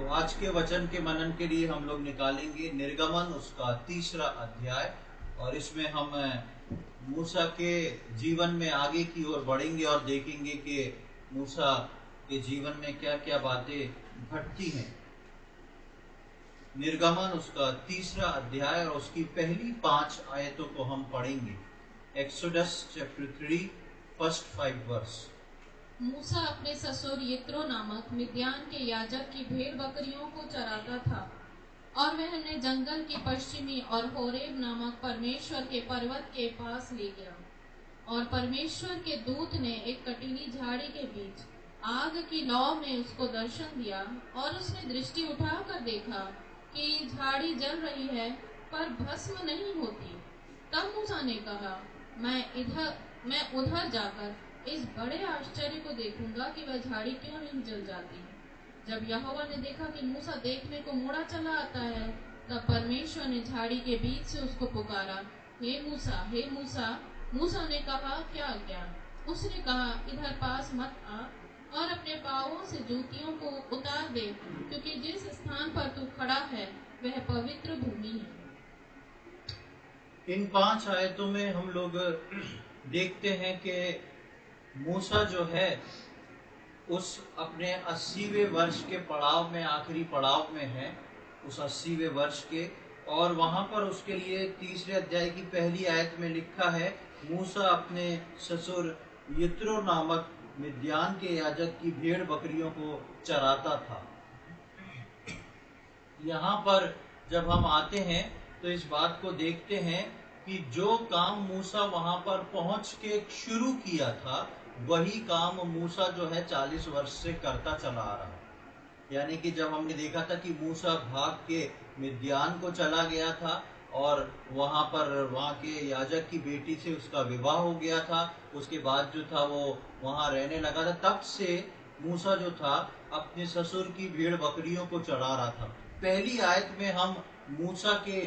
तो आज के वचन के मनन के लिए हम लोग निकालेंगे निर्गमन उसका 3रा अध्याय, और इसमें हम मूसा के जीवन में आगे की ओर बढ़ेंगे और देखेंगे कि मूसा के जीवन में क्या क्या बातें घटती हैं। निर्गमन उसका 3रा अध्याय और उसकी पहली 5 आयतों को हम पढ़ेंगे। Exodus chapter 3 first 5 verse. मूसा अपने ससुर यित्रो नामक मिद्यान के याजक की भेड़ बकरियों को चराता था, और वह उन्हें जंगल के पश्चिमी और होरेब नामक परमेश्वर के पर्वत के पास ले गया। और परमेश्वर के दूत ने एक कटीली झाड़ी के बीच आग की लौ में उसको दर्शन दिया, और उसने दृष्टि उठाकर देखा कि झाड़ी जल रही है पर भस्म नहीं होती। तब मूसा ने कहा, मैं उधर जाकर इस बड़े आश्चर्य को देखूंगा कि वह झाड़ी क्यों नहीं जल जाती। जब यहोवा ने देखा कि मूसा देखने को मुड़ा चला आता है, तब परमेश्वर ने झाड़ी के बीच से उसको पुकारा, हे मूसा, हे मूसा। मूसा ने कहा, क्या आज्ञा? उसने कहा, इधर पास मत आ, और अपने पांवों से जूतियों को उतार दे, क्योंकि जिस स्थान पर तू खड़ा है वह पवित्र भूमि है। इन 5 आयतों में हम लोग देखते हैं कि मूसा जो है उस अपने 80वें वर्ष के पड़ाव में, आखिरी पड़ाव में है, उस 80वें वर्ष के। और वहां पर उसके लिए 3रे अध्याय की पहली आयत में लिखा है, मूसा अपने ससुर यित्रो नामक मिद्यान के याजक की भेड़ बकरियों को चराता था। यहाँ पर जब हम आते हैं तो इस बात को देखते हैं कि जो काम मूसा वहां पर पहुंच के शुरू किया था, वही काम मूसा जो है 40 वर्ष से करता चला आ रहा है। यानी कि जब हमने देखा था कि मूसा भाग के मिद्यान को चला गया था और वहां के याजक की बेटी से उसका विवाह हो गया था, उसके बाद जो था वो वहां रहने लगा था, तब से मूसा जो था अपने ससुर की भेड़ बकरियों को चढ़ा रहा था। पहली आयत में हम मूसा के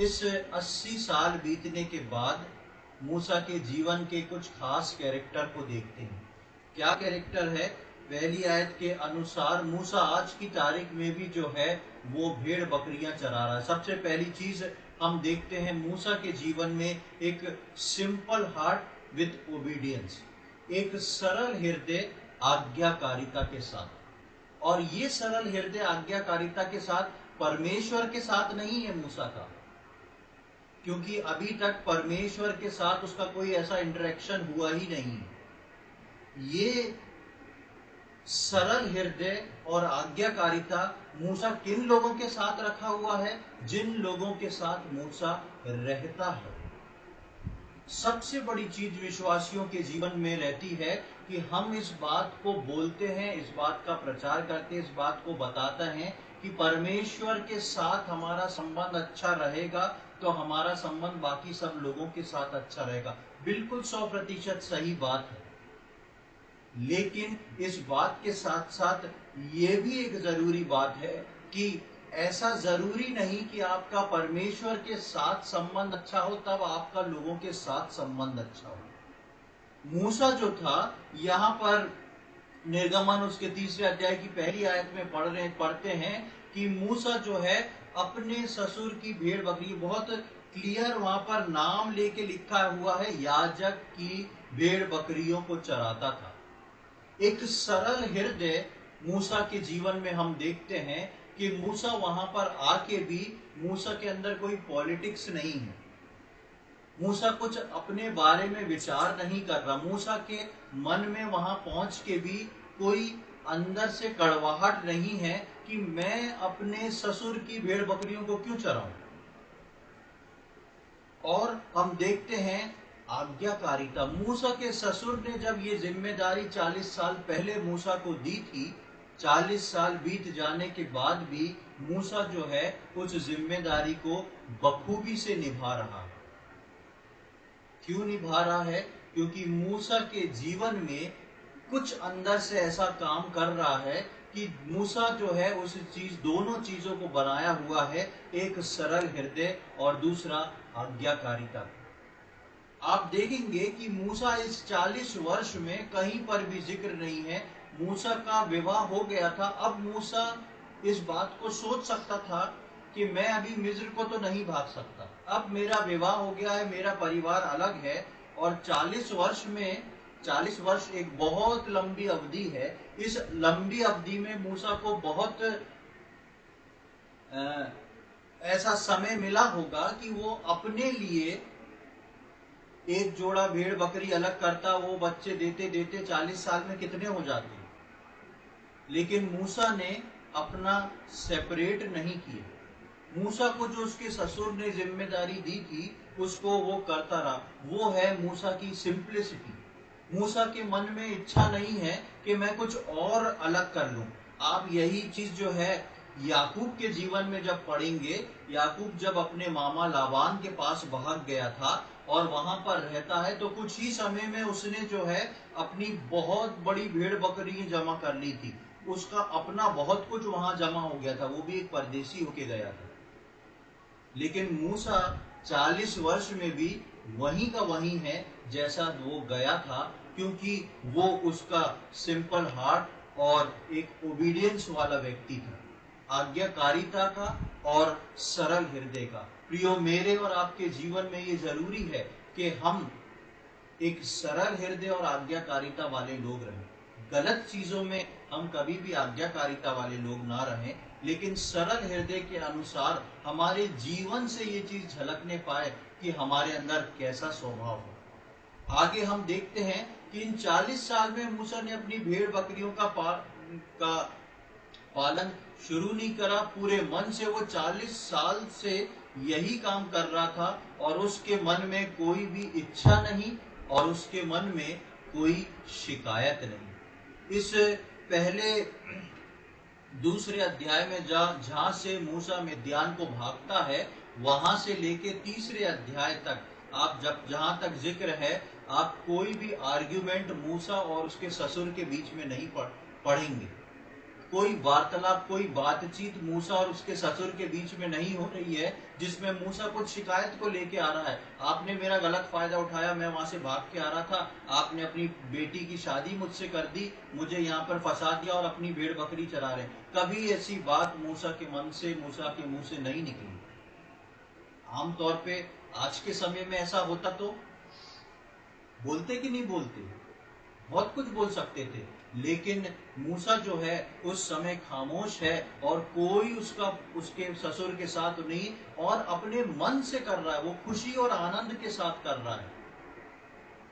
इस 80 साल बीतने के बाद मूसा के जीवन के कुछ खास कैरेक्टर को देखते हैं। क्या कैरेक्टर है? पहली आयत के अनुसार मूसा आज की तारीख में भी जो है वो भेड़ बकरियां चरा रहा है। सबसे पहली चीज हम देखते हैं मूसा के जीवन में एक सिंपल हार्ट विथ ओबीडियंस, एक सरल हृदय आज्ञाकारिता के साथ। और ये सरल हृदय आज्ञाकारिता के साथ परमेश्वर के साथ नहीं है मूसा का, क्योंकि अभी तक परमेश्वर के साथ उसका कोई ऐसा इंटरेक्शन हुआ ही नहीं। ये सरल हृदय और आज्ञाकारिता मूसा किन लोगों के साथ रखा हुआ है? जिन लोगों के साथ मूसा रहता है। सबसे बड़ी चीज विश्वासियों के जीवन में रहती है कि हम इस बात को बोलते हैं, इस बात का प्रचार करते हैं, इस बात को बताते हैं कि परमेश्वर के साथ हमारा संबंध अच्छा रहेगा तो हमारा संबंध बाकी सब लोगों के साथ अच्छा रहेगा। बिल्कुल 100% सही बात है। लेकिन इस बात के साथ साथ ये भी एक जरूरी बात है कि ऐसा जरूरी नहीं कि आपका परमेश्वर के साथ संबंध अच्छा हो तब आपका लोगों के साथ संबंध अच्छा हो। मूसा जो था, यहाँ पर निर्गमन उसके 3रे अध्याय की पहली आयत में पढ़ते हैं कि मूसा जो है अपने ससुर की भेड़ बकरी, बहुत क्लियर वहां पर नाम लेके लिखा हुआ है, याजक की भेड़ बकरियों को चराता था। एक सरल हृदय मूसा के जीवन में हम देखते हैं कि मूसा वहां पर आके भी मूसा के अंदर कोई पॉलिटिक्स नहीं है। मूसा कुछ अपने बारे में विचार नहीं कर रहा। मूसा के मन में वहां पहुंच के भी कोई अंदर से कड़वाहट नहीं है कि मैं अपने ससुर की भेड़ बकरियों को क्यों चराऊं। और हम देखते हैं आज्ञाकारिता। मूसा के ससुर ने जब ये जिम्मेदारी 40 साल पहले मूसा को दी थी, 40 साल बीत जाने के बाद भी मूसा जो है उस जिम्मेदारी को बखूबी से निभा रहा है। क्यों निभा रहा है? क्योंकि मूसा के जीवन में कुछ अंदर से ऐसा काम कर रहा है कि मूसा जो है उस दोनों चीजों को बनाया हुआ है, एक सरल हृदय और दूसरा आज्ञाकारिता। आप देखेंगे कि मूसा इस 40 वर्ष में कहीं पर भी जिक्र नहीं है। मूसा का विवाह हो गया था, अब मूसा इस बात को सोच सकता था कि मैं अभी मिस्र को तो नहीं भाग सकता, अब मेरा विवाह हो गया है, मेरा परिवार अलग है, और 40 वर्ष एक बहुत लंबी अवधि है। इस लंबी अवधि में मूसा को बहुत ऐसा समय मिला होगा कि वो अपने लिए एक जोड़ा भेड़ बकरी अलग करता, वो बच्चे देते देते 40 साल में कितने हो जाते। लेकिन मूसा ने अपना सेपरेट नहीं किया। मूसा को जो उसके ससुर ने जिम्मेदारी दी थी उसको वो करता रहा। वो है मूसा की सिंप्लिसिटी। मूसा के मन में इच्छा नहीं है कि मैं कुछ और अलग कर लूं। आप यही चीज जो है याकूब के जीवन में जब पढ़ेंगे, याकूब जब अपने मामा लाबान के पास भाग गया था और वहां पर रहता है, तो कुछ ही समय में उसने जो है अपनी बहुत बड़ी भेड़ बकरी जमा कर ली थी। उसका अपना बहुत कुछ वहां जमा हो गया था, वो भी एक परदेसी होके गया था। लेकिन मूसा 40 वर्ष में भी वहीं का वहीं है जैसा वो गया था, क्योंकि वो उसका सिंपल हार्ट और एक ओबीडियंस वाला व्यक्ति था, आज्ञाकारिता का और सरल हृदय का। प्रियो, मेरे और आपके जीवन में ये जरूरी है कि हम एक सरल हृदय और आज्ञाकारिता वाले लोग रहें। गलत चीजों में हम कभी भी आज्ञाकारिता वाले लोग ना रहें, लेकिन सरल हृदय के अनुसार हमारे जीवन से ये चीज झलकने पाए कि हमारे अंदर कैसा स्वभाव हो। आगे हम देखते हैं कि इन 40 साल में मूसा ने अपनी भेड़ बकरियों का पालन शुरू नहीं करा। पूरे मन से वो 40 साल से यही काम कर रहा था और उसके मन में कोई भी इच्छा नहीं और उसके मन में कोई शिकायत नहीं। इस पहले दूसरे अध्याय में जहां से मूसा मिद्यान को भागता है, वहां से लेके तीसरे अध्याय तक आप जहां तक जिक्र है, आप कोई भी आर्ग्यूमेंट मूसा और उसके ससुर के बीच में नहीं पढ़ेंगे। कोई वार्तालाप, कोई बातचीत मूसा और उसके ससुर के बीच में नहीं हो रही है जिसमें मूसा कुछ शिकायत को लेके आ रहा है। आपने मेरा गलत फायदा उठाया, मैं वहां से भाग के आ रहा था, आपने अपनी बेटी की शादी मुझसे कर दी, मुझे यहाँ पर फंसा दिया और अपनी भेड़ बकरी चरा रहे। कभी ऐसी बात मूसा के मन से, मूसा के मुंह से नहीं निकली। आमतौर पे आज के समय में ऐसा होता तो बोलते कि नहीं बोलते, बहुत कुछ बोल सकते थे, लेकिन मूसा जो है उस समय खामोश है और कोई उसके ससुर के साथ नहीं, और अपने मन से कर रहा है, वो खुशी और आनंद के साथ कर रहा है।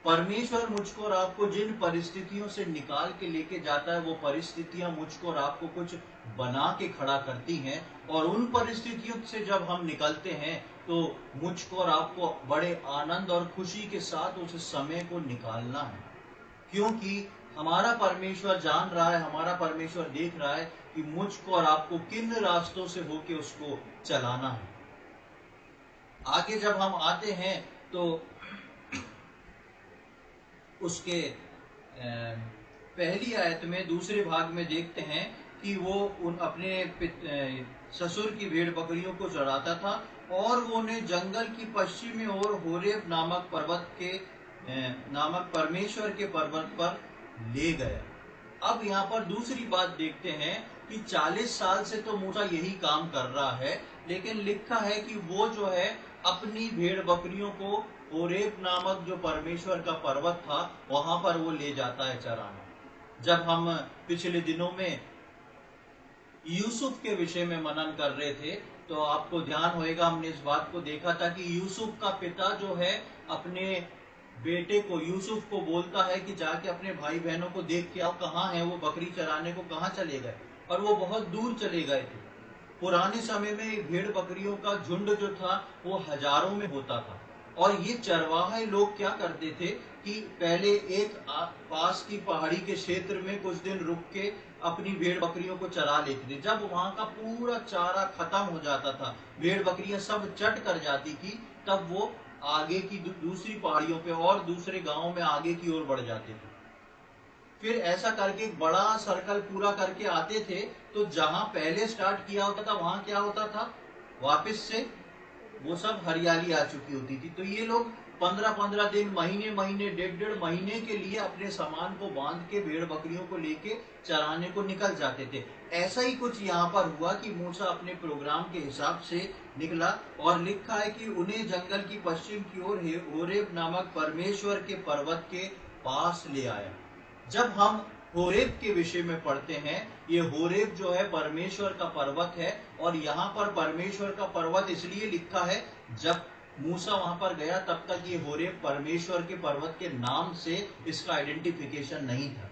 परमेश्वर मुझको और आपको जिन परिस्थितियों से निकाल के लेके जाता है, वो परिस्थितियां मुझको और आपको कुछ बना के खड़ा करती हैं, और उन परिस्थितियों से जब हम निकलते हैं तो मुझको और आपको बड़े आनंद और खुशी के साथ उस समय को निकालना है, क्योंकि हमारा परमेश्वर जान रहा है, हमारा परमेश्वर देख रहा है कि मुझको और आपको किन रास्तों से होके उसको चलाना है। आगे जब हम आते हैं तो उसके पहली आयत में दूसरे भाग में देखते हैं कि वो अपने ससुर की भेड़ बकरियों को चराता था और वो उन्हें जंगल की पश्चिमी ओर होरेब नामक परमेश्वर के पर्वत पर ले गया। अब यहाँ पर दूसरी बात देखते हैं कि 40 साल से तो मूसा यही काम कर रहा है, लेकिन लिखा है कि वो जो है अपनी भेड़ बकरियों को होरेब नामक जो परमेश्वर का पर्वत था वहां पर वो ले जाता है चराना। जब हम पिछले दिनों में यूसुफ के विषय में मनन कर रहे थे तो आपको ध्यान होएगा, हमने इस बात को देखा था कि यूसुफ का पिता जो है अपने बेटे को, यूसुफ को बोलता है कि जाके अपने भाई बहनों को देख के आओ, कहाँ है वो, बकरी चराने को कहाँ चले गए, और वो बहुत दूर चले गए थे। पुराने समय में भेड़ बकरियों का झुंड जो था वो हजारों में होता था, और ये चरवाहे लोग क्या करते थे कि पहले एक पास की पहाड़ी के क्षेत्र में कुछ दिन रुक के अपनी भेड़ बकरियों को चरा लेते थे। जब वहां का पूरा चारा खत्म हो जाता था, भेड़ बकरियां सब चट कर जाती थी, तब वो आगे की दूसरी पहाड़ियों पे और दूसरे गांवों में आगे की ओर बढ़ जाते थे। फिर ऐसा करके एक बड़ा सर्कल पूरा करके आते थे, तो जहां पहले स्टार्ट किया होता था वहां क्या होता था, वापस से वो सब हरियाली आ चुकी होती थी। तो ये लोग 15-15 दिन, महीने, डेढ़ महीने के लिए अपने सामान को बांध के भेड़ बकरियों को लेके चराने को निकल जाते थे। ऐसा ही कुछ यहाँ पर हुआ कि मूसा अपने प्रोग्राम के हिसाब से निकला और लिखा है कि उन्हें जंगल की पश्चिम की ओर होरेब नामक परमेश्वर के पर्वत के पास ले आया। जब हम होरेब के विषय में पढ़ते हैं, ये होरेब जो है परमेश्वर का पर्वत है, और यहाँ पर परमेश्वर का पर्वत इसलिए लिखा है, जब मूसा वहां पर गया तब तक ये होरेब परमेश्वर के पर्वत के नाम से इसका आइडेंटिफिकेशन नहीं था।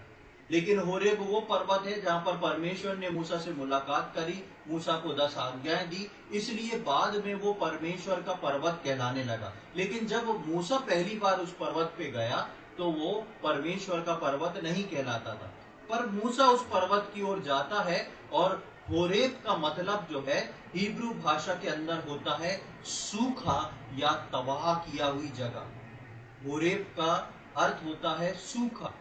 लेकिन होरेब वो पर्वत है जहां पर परमेश्वर ने मूसा से मुलाकात करी, मूसा को 10 आज्ञाएं दी, इसलिए बाद में वो परमेश्वर का पर्वत कहलाने लगा। लेकिन जब मूसा पहली बार उस पर्वत पे गया तो वो परमेश्वर का पर्वत नहीं कहलाता था। पर मूसा उस पर्वत की ओर जाता है, और होरेब का मतलब जो है हिब्रू भाषा के अंदर होता है सूखा या तबाह किया हुई जगह। होरेब का अर्थ होता है सूखा,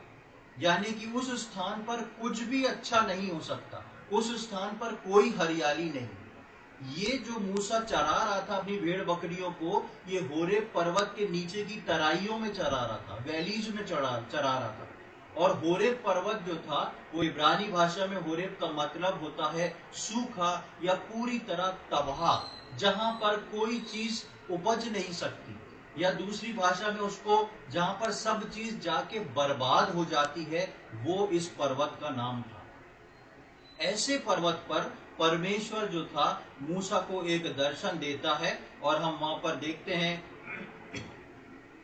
यानी कि उस स्थान पर कुछ भी अच्छा नहीं हो सकता, उस स्थान पर कोई हरियाली नहीं। ये जो मूसा चरा रहा था अपनी भेड़ बकरियों को, ये होरेब पर्वत के नीचे की तराइयों में चरा रहा था, वैलीज में चरा रहा था। और होरेब पर्वत जो था वो इब्रानी भाषा में होरेब का मतलब होता है सूखा या पूरी तरह तबाह, जहां पर कोई चीज उपज नहीं सकती, या दूसरी भाषा में उसको जहां पर सब चीज जाके बर्बाद हो जाती है, वो इस पर्वत का नाम था। ऐसे पर्वत पर परमेश्वर जो था मूसा को एक दर्शन देता है, और हम वहां पर देखते हैं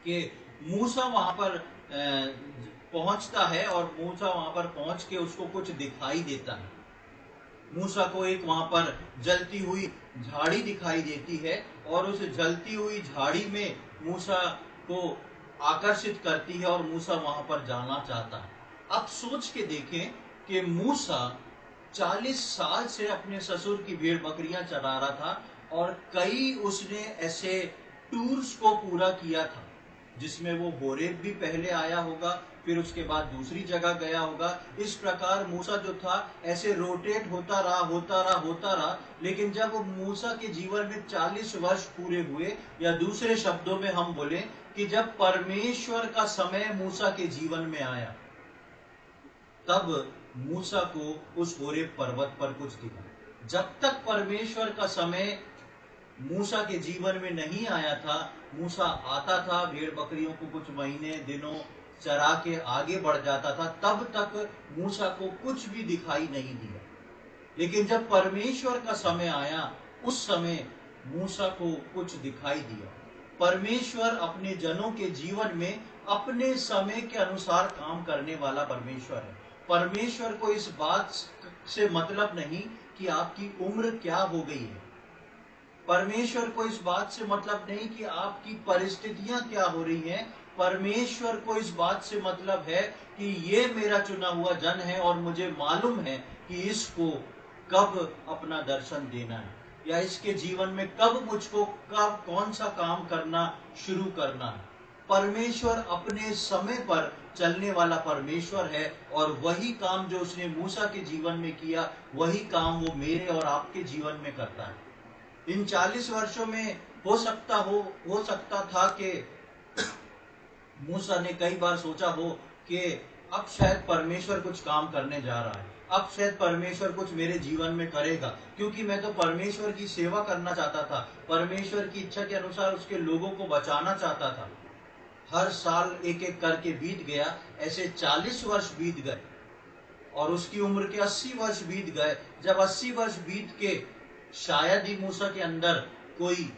कि मूसा वहां पर पहुंचता है, और मूसा वहां पर पहुंच के उसको कुछ दिखाई देता है। मूसा को एक वहां पर जलती हुई झाड़ी दिखाई देती है, और उस जलती हुई झाड़ी में मूसा को आकर्षित करती है, और मूसा वहां पर जाना चाहता है। अब सोच के देखें कि मूसा 40 साल से अपने ससुर की भेड़ बकरियां चरा रहा था, और कई उसने ऐसे टूर्स को पूरा किया था, जिसमें वो होरेब भी पहले आया होगा, फिर उसके बाद दूसरी जगह गया होगा। इस प्रकार मूसा जो था ऐसे रोटेट होता रहा। लेकिन जब मूसा के जीवन में 40 वर्ष पूरे हुए, या दूसरे शब्दों में हम बोले कि जब परमेश्वर का समय मूसा के जीवन में आया, तब मूसा को उस होरेब पर्वत पर कुछ दिखा। जब तक परमेश्वर का समय मूसा के जीवन में नहीं आया था, मूसा आता था, भेड़ बकरियों को कुछ महीने दिनों चरा के आगे बढ़ जाता था, तब तक मूसा को कुछ भी दिखाई नहीं दिया। लेकिन जब परमेश्वर का समय आया, उस समय मूसा को कुछ दिखाई दिया। परमेश्वर अपने जनों के जीवन में अपने समय के अनुसार काम करने वाला परमेश्वर है। परमेश्वर को इस बात से मतलब नहीं कि आपकी उम्र क्या हो गई है। परमेश्वर को इस बात से मतलब नहीं कि आपकी परिस्थितियां क्या हो रही हैं। परमेश्वर को इस बात से मतलब है कि ये मेरा चुना हुआ जन है, और मुझे मालूम है कि इसको कब अपना दर्शन देना है, या इसके जीवन में कब मुझको कब कौन सा काम करना शुरू करना है। परमेश्वर अपने समय पर चलने वाला परमेश्वर है, और वही काम जो उसने मूसा के जीवन में किया, वही काम वो मेरे और आपके जीवन में करता है। इन 40 वर्षों में हो सकता था कि मूसा ने कई बार सोचा हो कि अब शायद परमेश्वर कुछ काम करने जा रहा है, अब शायद परमेश्वर कुछ मेरे जीवन में करेगा, क्योंकि मैं तो परमेश्वर की सेवा करना चाहता था, परमेश्वर की इच्छा के अनुसार उसके लोगों को बचाना चाहता था। हर साल एक एक करके बीत गया, ऐसे 40 वर्ष बीत गए, और उसकी उम्र के 80 वर्ष बीत गए। जब 80 वर्ष बीत के शायद ही मूसा के अंदर कोई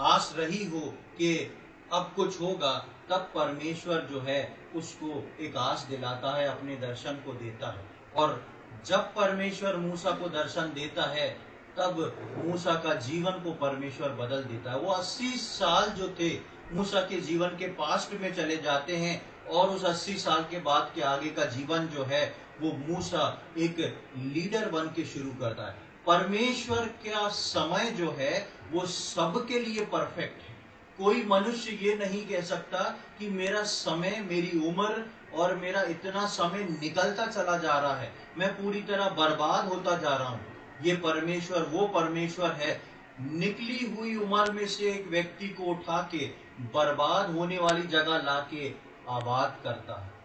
आस रही हो कि अब कुछ होगा, तब परमेश्वर जो है उसको एक आस दिलाता है, अपने दर्शन को देता है। और जब परमेश्वर मूसा को दर्शन देता है, तब मूसा का जीवन को परमेश्वर बदल देता है। वो 80 साल जो थे मूसा के जीवन के पास्ट में चले जाते हैं, और उस 80 साल के बाद के आगे का जीवन जो है वो मूसा एक लीडर बन के शुरू करता है। परमेश्वर का समय जो है वो सबके लिए परफेक्ट है। कोई मनुष्य ये नहीं कह सकता कि मेरा समय, मेरी उम्र और मेरा इतना समय निकलता चला जा रहा है, मैं पूरी तरह बर्बाद होता जा रहा हूँ। ये परमेश्वर वो परमेश्वर है निकली हुई उम्र में से एक व्यक्ति को उठा के बर्बाद होने वाली जगह लाके आबाद करता है।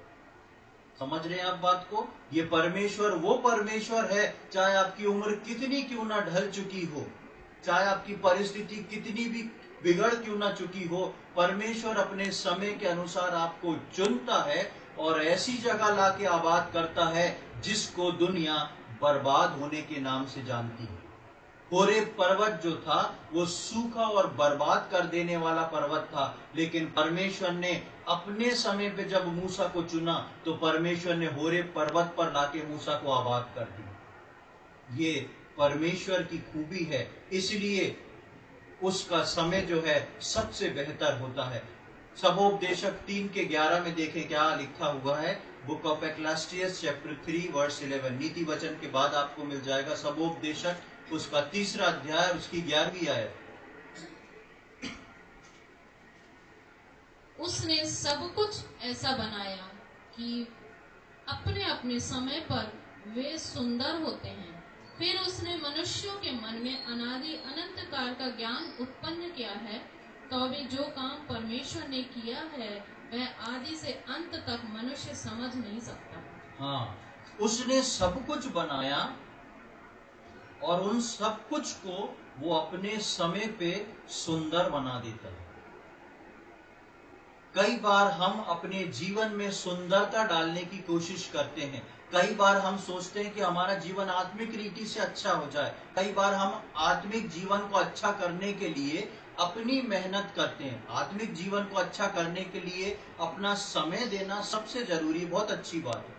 समझ रहे हैं आप बात को? ये परमेश्वर वो परमेश्वर है, चाहे आपकी उम्र कितनी क्यों ना ढल चुकी हो, चाहे आपकी परिस्थिति कितनी भी बिगड़ क्यों ना चुकी हो, परमेश्वर अपने समय के अनुसार आपको चुनता है और ऐसी जगह लाके आबाद करता है जिसको दुनिया बर्बाद होने के नाम से जानती है। होरेब पर्वत जो था वो सूखा और बर्बाद कर देने वाला पर्वत था, लेकिन परमेश्वर ने अपने समय पे जब मूसा को चुना तो परमेश्वर ने होरेब पर्वत पर लाके मूसा को आबाद कर दिया। ये परमेश्वर की खूबी है, इसलिए उसका समय जो है सबसे बेहतर होता है। सबोपदेशक 3:11 में देखें क्या लिखा हुआ है। बुक ऑफ एक्लेसियास चैप्टर 3 वर्स 11, नीति वचन के बाद आपको मिल जाएगा सबोपदेशक उसका 3रा अध्याय उसकी 11वीं आयत। उसने सब कुछ ऐसा बनाया कि अपने अपने समय पर वे सुंदर होते हैं। फिर उसने मनुष्यों के मन में अनादि अनंत काल का ज्ञान उत्पन्न किया है, तो भी जो काम परमेश्वर ने किया है वह आदि से अंत तक मनुष्य समझ नहीं सकता। हाँ, उसने सब कुछ बनाया और उन सब कुछ को वो अपने समय पे सुंदर बना देता है। कई बार हम अपने जीवन में सुंदरता डालने की कोशिश करते हैं। कई बार हम सोचते हैं कि हमारा जीवन आत्मिक रीति से अच्छा हो जाए। कई बार हम आत्मिक जीवन को अच्छा करने के लिए अपनी मेहनत करते हैं। आत्मिक जीवन को अच्छा करने के लिए अपना समय देना सबसे जरूरी, बहुत अच्छी बात है।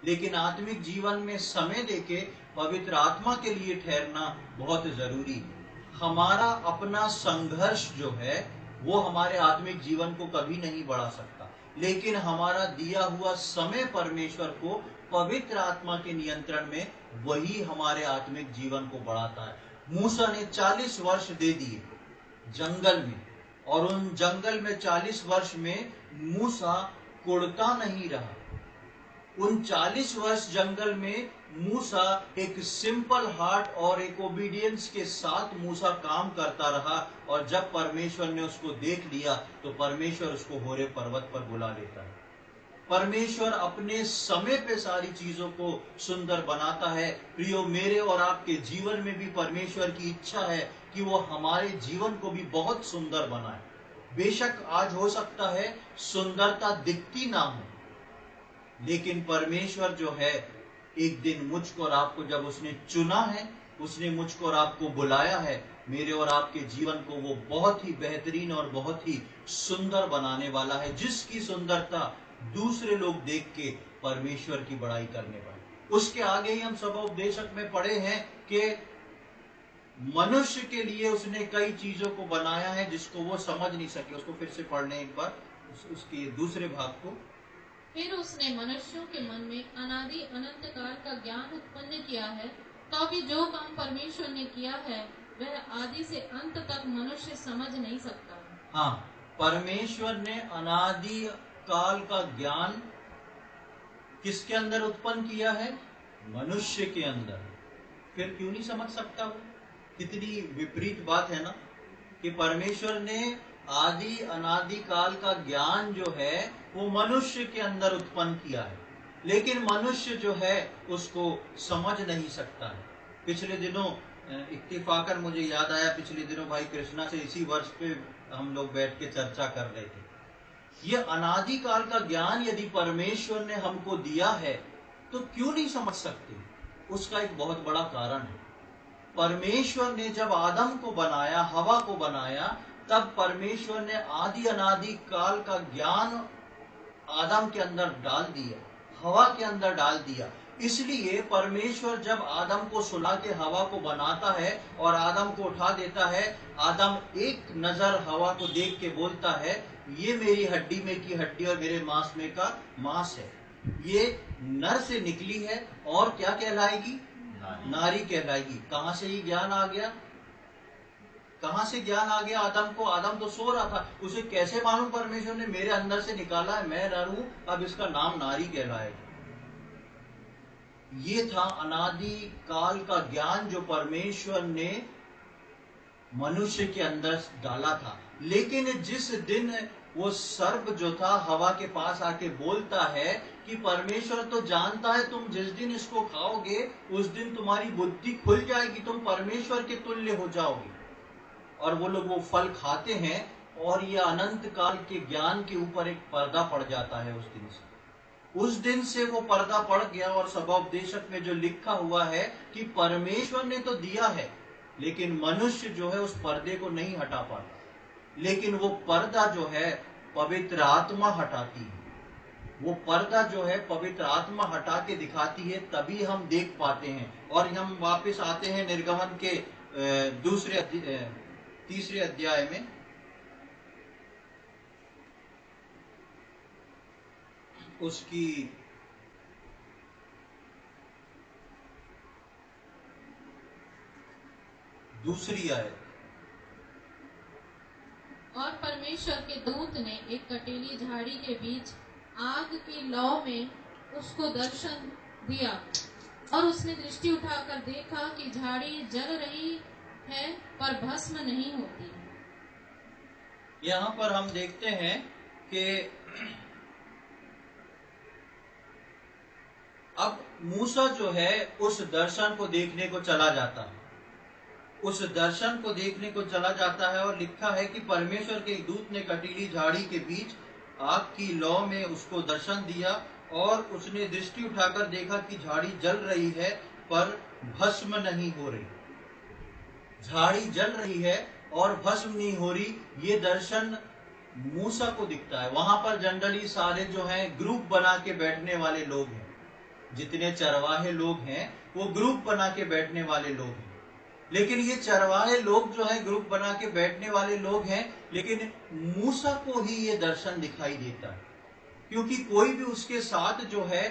लेकिन आत्मिक जीवन में समय देके पवित्र आत्मा के लिए ठहरना बहुत जरूरी है। हमारा अपना संघर्ष जो है वो हमारे आत्मिक जीवन को कभी नहीं बढ़ा सकता, लेकिन हमारा दिया हुआ समय परमेश्वर को पवित्र आत्मा के नियंत्रण में वही हमारे आत्मिक जीवन को बढ़ाता है। मूसा ने 40 वर्ष दे दिए जंगल में, और उन जंगल में 40 वर्ष में मूसा कुड़ता नहीं रहा। उन 40 वर्ष जंगल में मूसा एक सिंपल हार्ट और एक ओबीडियंस के साथ मूसा काम करता रहा, और जब परमेश्वर ने उसको देख लिया तो परमेश्वर उसको होरेब पर्वत पर बुला लेता है। परमेश्वर अपने समय पे सारी चीजों को सुंदर बनाता है। प्रियो, मेरे और आपके जीवन में भी परमेश्वर की इच्छा है कि वो हमारे जीवन को भी बहुत सुंदर बनाए। बेशक आज हो सकता है सुंदरता दिखती ना हो, लेकिन परमेश्वर जो है एक दिन मुझको और आपको जब उसने चुना है, उसने मुझको और आपको बुलाया है, मेरे और आपके जीवन को वो बहुत ही बेहतरीन और बहुत ही सुंदर बनाने वाला है, जिसकी सुंदरता दूसरे लोग देख के परमेश्वर की बड़ाई करने वाले। उसके आगे ही हम सबोपदेशक में पढ़े हैं कि मनुष्य के लिए उसने कई चीजों को बनाया है जिसको वो समझ नहीं सके। उसको फिर से पढ़ने एक बार, उसके दूसरे भाग को। फिर उसने मनुष्यों के मन में अनादि अनंत काल का ज्ञान उत्पन्न किया है, तो भी जो काम परमेश्वर ने किया है वह आदि से अंत तक मनुष्य समझ नहीं सकता। हाँ, परमेश्वर ने अनादि काल का ज्ञान किसके अंदर उत्पन्न किया है? मनुष्य के अंदर। फिर क्यों नहीं समझ सकता वो? कितनी विपरीत बात है ना, कि परमेश्वर ने आदि अनादि काल का ज्ञान जो है वो मनुष्य के अंदर उत्पन्न किया है, लेकिन मनुष्य जो है उसको समझ नहीं सकता है। पिछले दिनों इत्तेफाकन मुझे याद आया, पिछले दिनों भाई कृष्णा से इसी वर्ष पे हम लोग बैठ के चर्चा कर रहे थे। ये अनादि काल का ज्ञान यदि परमेश्वर ने हमको दिया है तो क्यों नहीं समझ सकते? उसका एक बहुत बड़ा कारण है। परमेश्वर ने जब आदम को बनाया, हवा को बनाया, तब परमेश्वर ने आदि अनादि काल का ज्ञान आदम के अंदर डाल दिया, हवा के अंदर डाल दिया। इसलिए परमेश्वर जब आदम को सुला के हवा को बनाता है और आदम को उठा देता है, आदम एक नजर हवा को देख के बोलता है, ये मेरी हड्डी में की हड्डी और मेरे मांस में का मांस है, ये नर से निकली है और क्या कहलाएगी? नारी कहलाएगी। कहां से ये ज्ञान आ गया? कहां से ज्ञान आ गया आदम को? आदम तो सो रहा था, उसे कैसे मालूम परमेश्वर ने मेरे अंदर से निकाला है, मैं नर हूं, अब इसका नाम नारी कहलाएगा। ये था अनादि काल का ज्ञान जो परमेश्वर ने मनुष्य के अंदर डाला था। लेकिन जिस दिन वो सर्प जो था हवा के पास आके बोलता है कि परमेश्वर तो जानता है तुम जिस दिन इसको खाओगे उस दिन तुम्हारी बुद्धि खुल जाएगी, तुम परमेश्वर के तुल्य हो जाओगे। और वो लोग वो फल खाते हैं और ये अनंत काल के ज्ञान के ऊपर एक पर्दा पड़ जाता है। उस दिन से वो पर्दा पड़ गया और सभोपदेशक में जो लिखा हुआ है कि परमेश्वर ने तो दिया है लेकिन मनुष्य जो है उस पर्दे को नहीं हटा पाता। लेकिन वो पर्दा जो है पवित्र आत्मा हटाती है। वो पर्दा जो है पवित्र आत्मा हटा के दिखाती है, तभी हम देख पाते हैं। और हम वापस आते हैं निर्गमन के तीसरे अध्याय में। उसकी दूसरी आयत। और परमेश्वर के दूत ने एक कटीली झाड़ी के बीच आग की लौ में उसको दर्शन दिया और उसने दृष्टि उठाकर देखा कि झाड़ी जल रही है पर भस्म नहीं होती। यहाँ पर हम देखते हैं कि अब मूसा जो है उस दर्शन को देखने को चला जाता है। उस दर्शन को देखने को चला जाता है और लिखा है कि परमेश्वर के दूत ने कटीली झाड़ी के बीच आग की लौ में उसको दर्शन दिया और उसने दृष्टि उठाकर देखा कि झाड़ी जल रही है पर भस्म नहीं हो रही। झाड़ी जल रही है और भस्म नहीं हो रही, ये दर्शन मूसा को दिखता है। वहां पर जनरली सारे जो हैं ग्रुप बना के बैठने वाले लोग हैं। जितने चरवाहे लोग हैं वो ग्रुप बना के बैठने वाले लोग हैं। लेकिन ये चरवाहे लोग जो है ग्रुप बना के बैठने वाले लोग हैं, लेकिन मूसा को ही ये दर्शन दिखाई देता है क्योंकि कोई भी उसके साथ जो है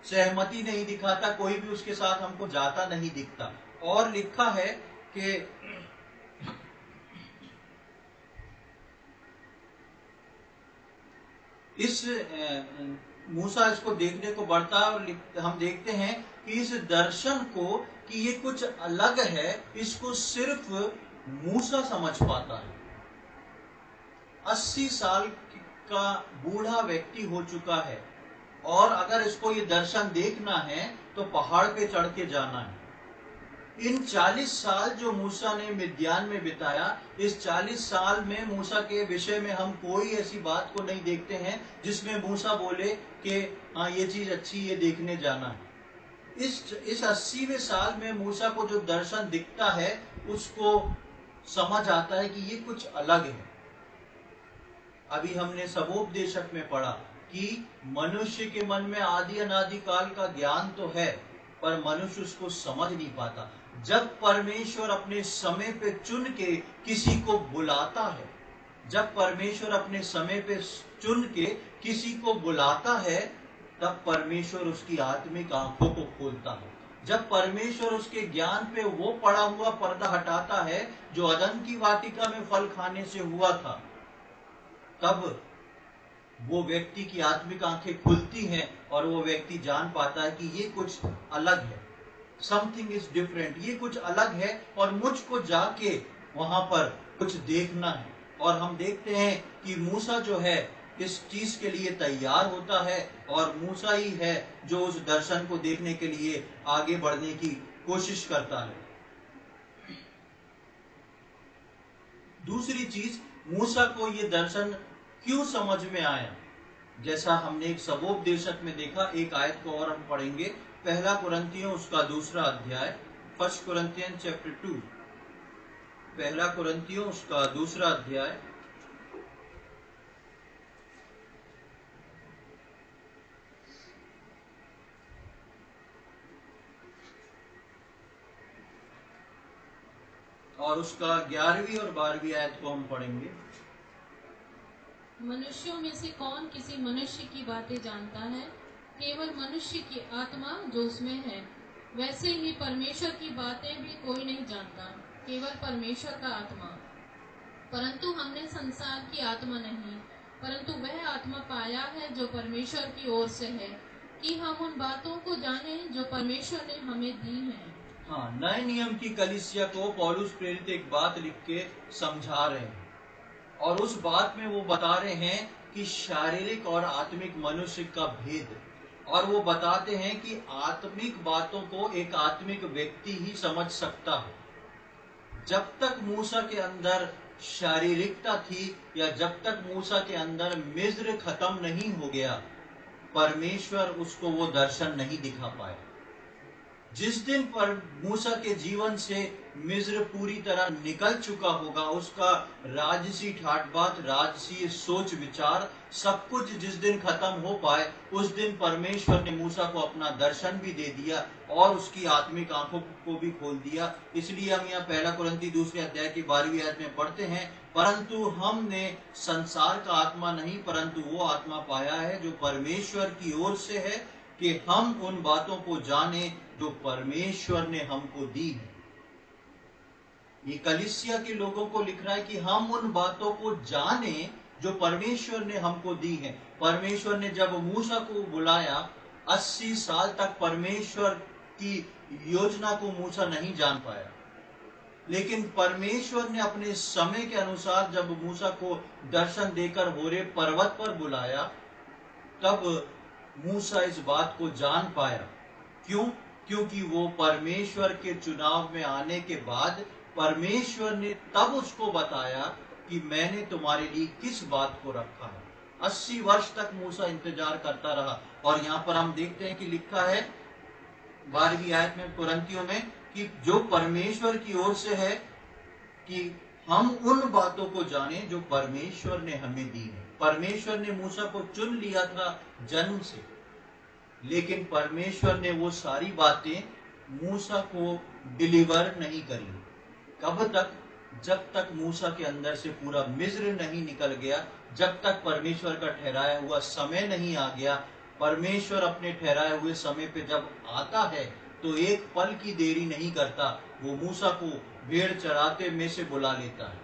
सहमति नहीं दिखाता, कोई भी उसके साथ हमको जाता नहीं दिखता। और लिखा है कि इस मूसा इसको देखने को बढ़ता है और हम देखते हैं कि इस दर्शन को कि ये कुछ अलग है, इसको सिर्फ मूसा समझ पाता है। 80 साल का बूढ़ा व्यक्ति हो चुका है और अगर इसको ये दर्शन देखना है तो पहाड़ पे चढ़ के जाना है। इन 40 साल जो मूसा ने मिद्यान में बिताया, इस 40 साल में मूसा के विषय में हम कोई ऐसी बात को नहीं देखते हैं जिसमें मूसा बोले कि हाँ ये चीज अच्छी, ये देखने जाना है। इस 80वें साल में मूसा को जो दर्शन दिखता है उसको समझ आता है कि ये कुछ अलग है। अभी हमने सबोपदेशक में पढ़ा कि मनुष्य के मन में आदि अनादि काल का ज्ञान तो है पर मनुष्य उसको समझ नहीं पाता। जब परमेश्वर अपने समय पे चुन के किसी को बुलाता है, जब परमेश्वर अपने समय पे चुन के किसी को बुलाता है, तब परमेश्वर उसकी आत्मिक आंखों को खोलता है। जब परमेश्वर उसके ज्ञान पे वो पड़ा हुआ पर्दा हटाता है जो अदन की वाटिका में फल खाने से हुआ था, तब वो व्यक्ति की आत्मिक आंखें खुलती हैं और वो व्यक्ति जान पाता है कि ये कुछ अलग है, समथिंग इज डिफरेंट, ये कुछ अलग है और मुझको जाके वहां पर कुछ देखना है। और हम देखते हैं कि मूसा जो है इस चीज के लिए तैयार होता है और मूसा ही है जो उस दर्शन को देखने के लिए आगे बढ़ने की कोशिश करता है। दूसरी चीज, मूसा को ये दर्शन क्यों समझ में आया, जैसा हमने एक सबोपदेशक में देखा। एक आयत को और हम पढ़ेंगे, पहला कुरिन्थियों उसका 2 अध्याय, 1 Corinthians chapter 2, पहला कुरिन्थियों उसका 2 अध्याय और उसका 11वीं और 12वीं आयत को हम पढ़ेंगे। मनुष्यों में से कौन किसी मनुष्य की बातें जानता है? केवल मनुष्य की आत्मा जो उसमें है। वैसे ही परमेश्वर की बातें भी कोई नहीं जानता, केवल परमेश्वर का आत्मा। परंतु हमने संसार की आत्मा नहीं, परंतु वह आत्मा पाया है जो परमेश्वर की ओर से है, कि हम उन बातों को जाने जो परमेश्वर ने हमें दी हैं। हाँ, नए नियम की कलीसिया को पौलुस प्रेरित एक बात लिख के समझा रहे हैं, और उस बात में वो बता रहे हैं कि शारीरिक और आत्मिक मनुष्य का भेद, और वो बताते हैं कि आत्मिक बातों को एक आत्मिक व्यक्ति ही समझ सकता है। जब तक मूसा के अंदर शारीरिकता थी, या जब तक मूसा के अंदर मिस्र खत्म नहीं हो गया, परमेश्वर उसको वो दर्शन नहीं दिखा पाया। जिस दिन पर मूसा के जीवन से मिस्र पूरी तरह निकल चुका होगा, उसका राजसी ठाट बात, राजसी सोच विचार, सब कुछ जिस दिन खत्म हो पाए, उस दिन परमेश्वर ने मूसा को अपना दर्शन भी दे दिया और उसकी आत्मिक आंखों को भी खोल दिया। इसलिए हम यहाँ 1 कुरिन्थी 2 अध्याय की 12वीं आयत में पढ़ते हैं, परंतु हमने संसार का आत्मा नहीं, परंतु वो आत्मा पाया है जो परमेश्वर की ओर से है, कि हम उन बातों को जाने जो परमेश्वर ने हमको दी है। ये कलीसिया के लोगों को लिख रहा है कि हम उन बातों को जाने जो परमेश्वर ने हमको दी है। परमेश्वर ने जब मूसा को बुलाया, 80 साल तक परमेश्वर की योजना को मूसा नहीं जान पाया, लेकिन परमेश्वर ने अपने समय के अनुसार जब मूसा को दर्शन देकर होरेब पर्वत पर बुलाया, तब मूसा इस बात को जान पाया। क्यों? क्योंकि वो परमेश्वर के चुनाव में आने के बाद परमेश्वर ने तब उसको बताया कि मैंने तुम्हारे लिए किस बात को रखा है। 80 वर्ष तक मूसा इंतजार करता रहा, और यहाँ पर हम देखते हैं कि लिखा है 12वीं आयत में कुरिन्थियों में, कि जो परमेश्वर की ओर से है, कि हम उन बातों को जाने जो परमेश्वर ने हमें दी है। परमेश्वर ने मूसा को चुन लिया था जन्म से, लेकिन परमेश्वर ने वो सारी बातें मूसा को डिलीवर नहीं करी। कब तक? जब तक मूसा के अंदर से पूरा मिस्र नहीं निकल गया, जब तक परमेश्वर का ठहराया हुआ समय नहीं आ गया। परमेश्वर अपने ठहराए हुए समय पे जब आता है तो एक पल की देरी नहीं करता, वो मूसा को भेड़ चराते में से बुला लेता है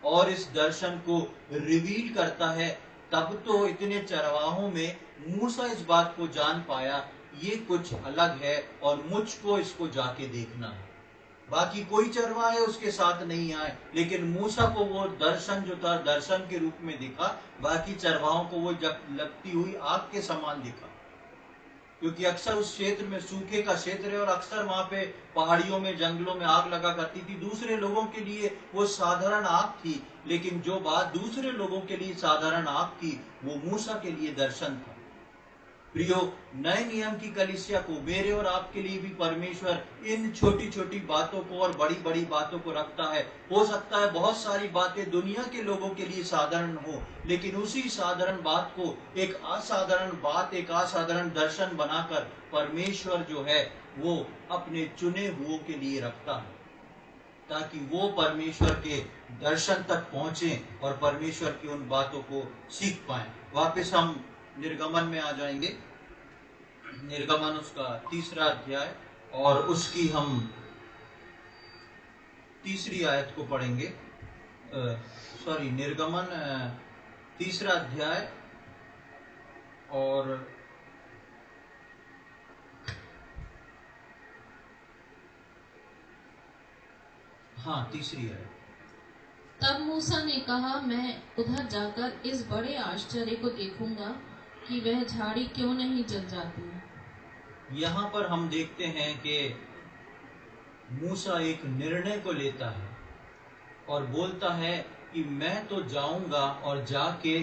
और इस दर्शन को रिवील करता है। तब तो इतने चरवाहों में मूसा इस बात को जान पाया, ये कुछ अलग है और मुझको इसको जाके देखना है। बाकी कोई चरवाहे उसके साथ नहीं आए, लेकिन मूसा को वो दर्शन जो था दर्शन के रूप में दिखा, बाकी चरवाहों को वो जब लगती हुई आग के समान दिखा, क्योंकि अक्सर उस क्षेत्र में सूखे का क्षेत्र है और अक्सर वहां पे पहाड़ियों में जंगलों में आग लगा करती थी। दूसरे लोगों के लिए वो साधारण आग थी, लेकिन जो बात दूसरे लोगों के लिए साधारण आग थी, वो मूसा के लिए दर्शन था। प्रियो, नए नियम की कलीसिया को, मेरे और आपके लिए भी परमेश्वर इन छोटी छोटी बातों को और बड़ी बड़ी बातों को रखता है। हो सकता है बहुत सारी बातें दुनिया के लोगों के लिए साधारण हो, लेकिन उसी साधारण बात को एक असाधारण बात, एक असाधारण दर्शन बनाकर परमेश्वर जो है वो अपने चुने हुओं के लिए रखता है, ताकि वो परमेश्वर के दर्शन तक पहुंचे और परमेश्वर की उन बातों को सीख पाए। वापस हम निर्गमन में आ जाएंगे। निर्गमन उसका 3रा अध्याय और उसकी हम 3री आयत को पढ़ेंगे। निर्गमन 3रा अध्याय और हाँ 3री आयत। तब मूसा ने कहा, मैं उधर जाकर इस बड़े आश्चर्य को देखूंगा कि वह झाड़ी क्यों नहीं जल जाती। यहाँ पर हम देखते हैं कि मूसा एक निर्णय को लेता है और बोलता है कि मैं तो जाऊंगा और जाके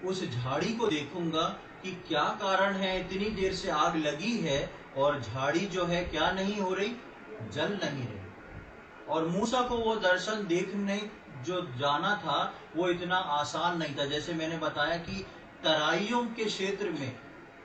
उस झाड़ी को देखूंगा कि क्या कारण है, इतनी देर से आग लगी है और झाड़ी जो है क्या नहीं हो रही, जल नहीं रही। और मूसा को वो दर्शन देखने जो जाना था वो इतना आसान नहीं था। जैसे मैंने बताया कि तराइयों के क्षेत्र में,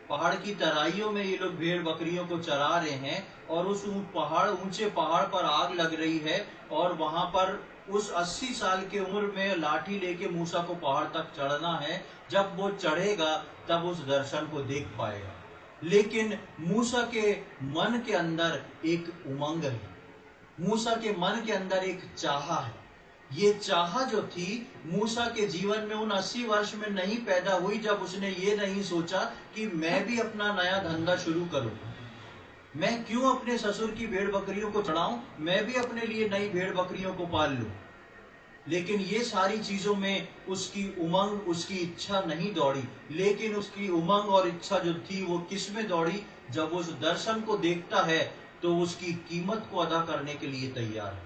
पहाड़ की तराइयों में ये लोग भेड़ बकरियों को चरा रहे हैं और उस ऊंचे पहाड़ पर आग लग रही है, और वहां पर उस 80 साल की उम्र में लाठी लेके मूसा को पहाड़ तक चढ़ना है। जब वो चढ़ेगा तब उस दर्शन को देख पाएगा। लेकिन मूसा के मन के अंदर एक उमंग है, मूसा के मन के अंदर एक चाह है। ये चाह जो थी मूसा के जीवन में उन 80 वर्ष में नहीं पैदा हुई जब उसने ये नहीं सोचा कि मैं भी अपना नया धंधा शुरू करूं। मैं क्यों अपने ससुर की भेड़ बकरियों को चढ़ाऊं, मैं भी अपने लिए नई भेड़ बकरियों को पाल लूं। लेकिन ये सारी चीजों में उसकी उमंग, उसकी इच्छा नहीं दौड़ी। लेकिन उसकी उमंग और इच्छा जो थी वो किस में दौड़ी? जब उस दर्शन को देखता है तो उसकी कीमत को अदा करने के लिए तैयार है।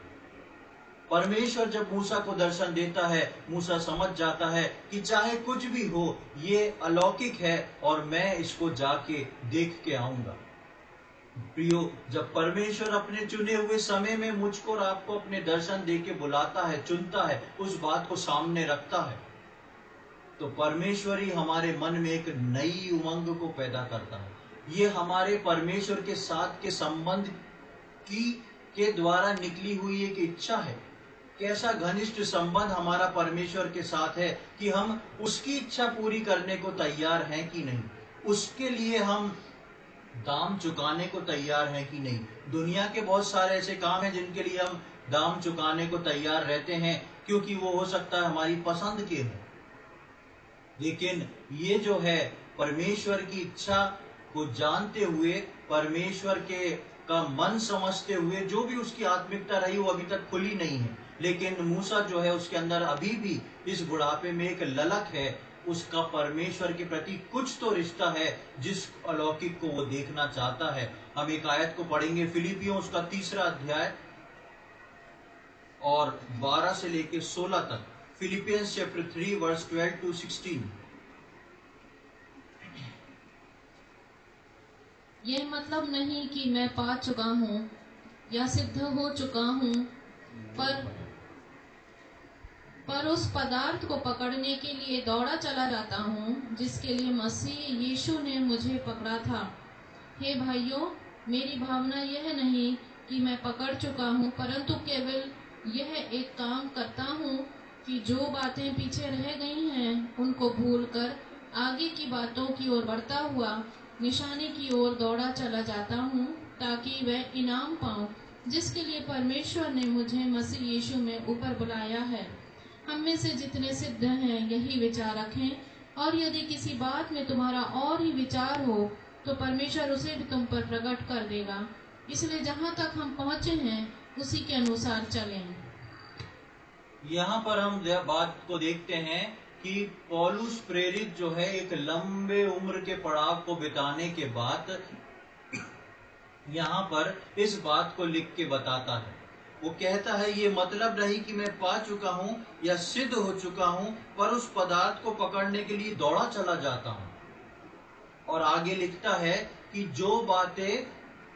परमेश्वर जब मूसा को दर्शन देता है, मूसा समझ जाता है कि चाहे कुछ भी हो, ये अलौकिक है और मैं इसको जाके देख के आऊंगा। प्रियो, जब परमेश्वर अपने चुने हुए समय में मुझको और आपको अपने दर्शन दे के बुलाता है, चुनता है, उस बात को सामने रखता है, तो परमेश्वर ही हमारे मन में एक नई उमंग को पैदा करता है। ये हमारे परमेश्वर के साथ के संबंध की के द्वारा निकली हुई एक इच्छा है। कैसा घनिष्ठ संबंध हमारा परमेश्वर के साथ है कि हम उसकी इच्छा पूरी करने को तैयार हैं कि नहीं, उसके लिए हम दाम चुकाने को तैयार हैं कि नहीं। दुनिया के बहुत सारे ऐसे काम हैं जिनके लिए हम दाम चुकाने को तैयार रहते हैं, क्योंकि वो हो सकता है हमारी पसंद के हों। लेकिन ये जो है, परमेश्वर की इच्छा को जानते हुए, परमेश्वर के का मन समझते हुए, जो भी उसकी आत्मिकता रही वो अभी तक खुली नहीं है। लेकिन मूसा जो है, उसके अंदर अभी भी इस बुढ़ापे में एक ललक है, उसका परमेश्वर के प्रति कुछ तो रिश्ता है जिस अलौकिक को वो देखना चाहता है। हम एक आयत को पढ़ेंगे, फिलिपियों उसका 3 अध्याय और 12 से लेकर 16 तक। Philippians chapter 3 verse 12 to 16। यह मतलब नहीं कि मैं पा चुका हूँ या सिद्ध हो चुका हूँ, पर उस पदार्थ को पकड़ने के लिए दौड़ा चला जाता हूँ जिसके लिए मसीह यीशु ने मुझे पकड़ा था। हे भाइयों, मेरी भावना यह नहीं कि मैं पकड़ चुका हूँ, परंतु केवल यह एक काम करता हूँ कि जो बातें पीछे रह गई हैं उनको भूलकर आगे की बातों की ओर बढ़ता हुआ निशाने की ओर दौड़ा चला जाता हूँ, ताकि वह इनाम पाऊं जिसके लिए परमेश्वर ने मुझे मसीह यीशु में ऊपर बुलाया है। हम में से जितने सिद्ध हैं यही विचार रखें, और यदि किसी बात में तुम्हारा और ही विचार हो तो परमेश्वर उसे भी तुम पर प्रकट कर देगा। इसलिए जहाँ तक हम पहुँचे हैं उसी के अनुसार चलें। यहाँ पर हम बात को देखते हैं कि पौलुस प्रेरित जो है, एक लंबे उम्र के पड़ाव को बिताने के बाद यहाँ पर इस बात को लिख के बताता है। वो कहता है, ये मतलब नहीं कि मैं पा चुका हूँ या सिद्ध हो चुका हूँ, पर उस पदार्थ को पकड़ने के लिए दौड़ा चला जाता हूँ। और आगे लिखता है कि जो बातें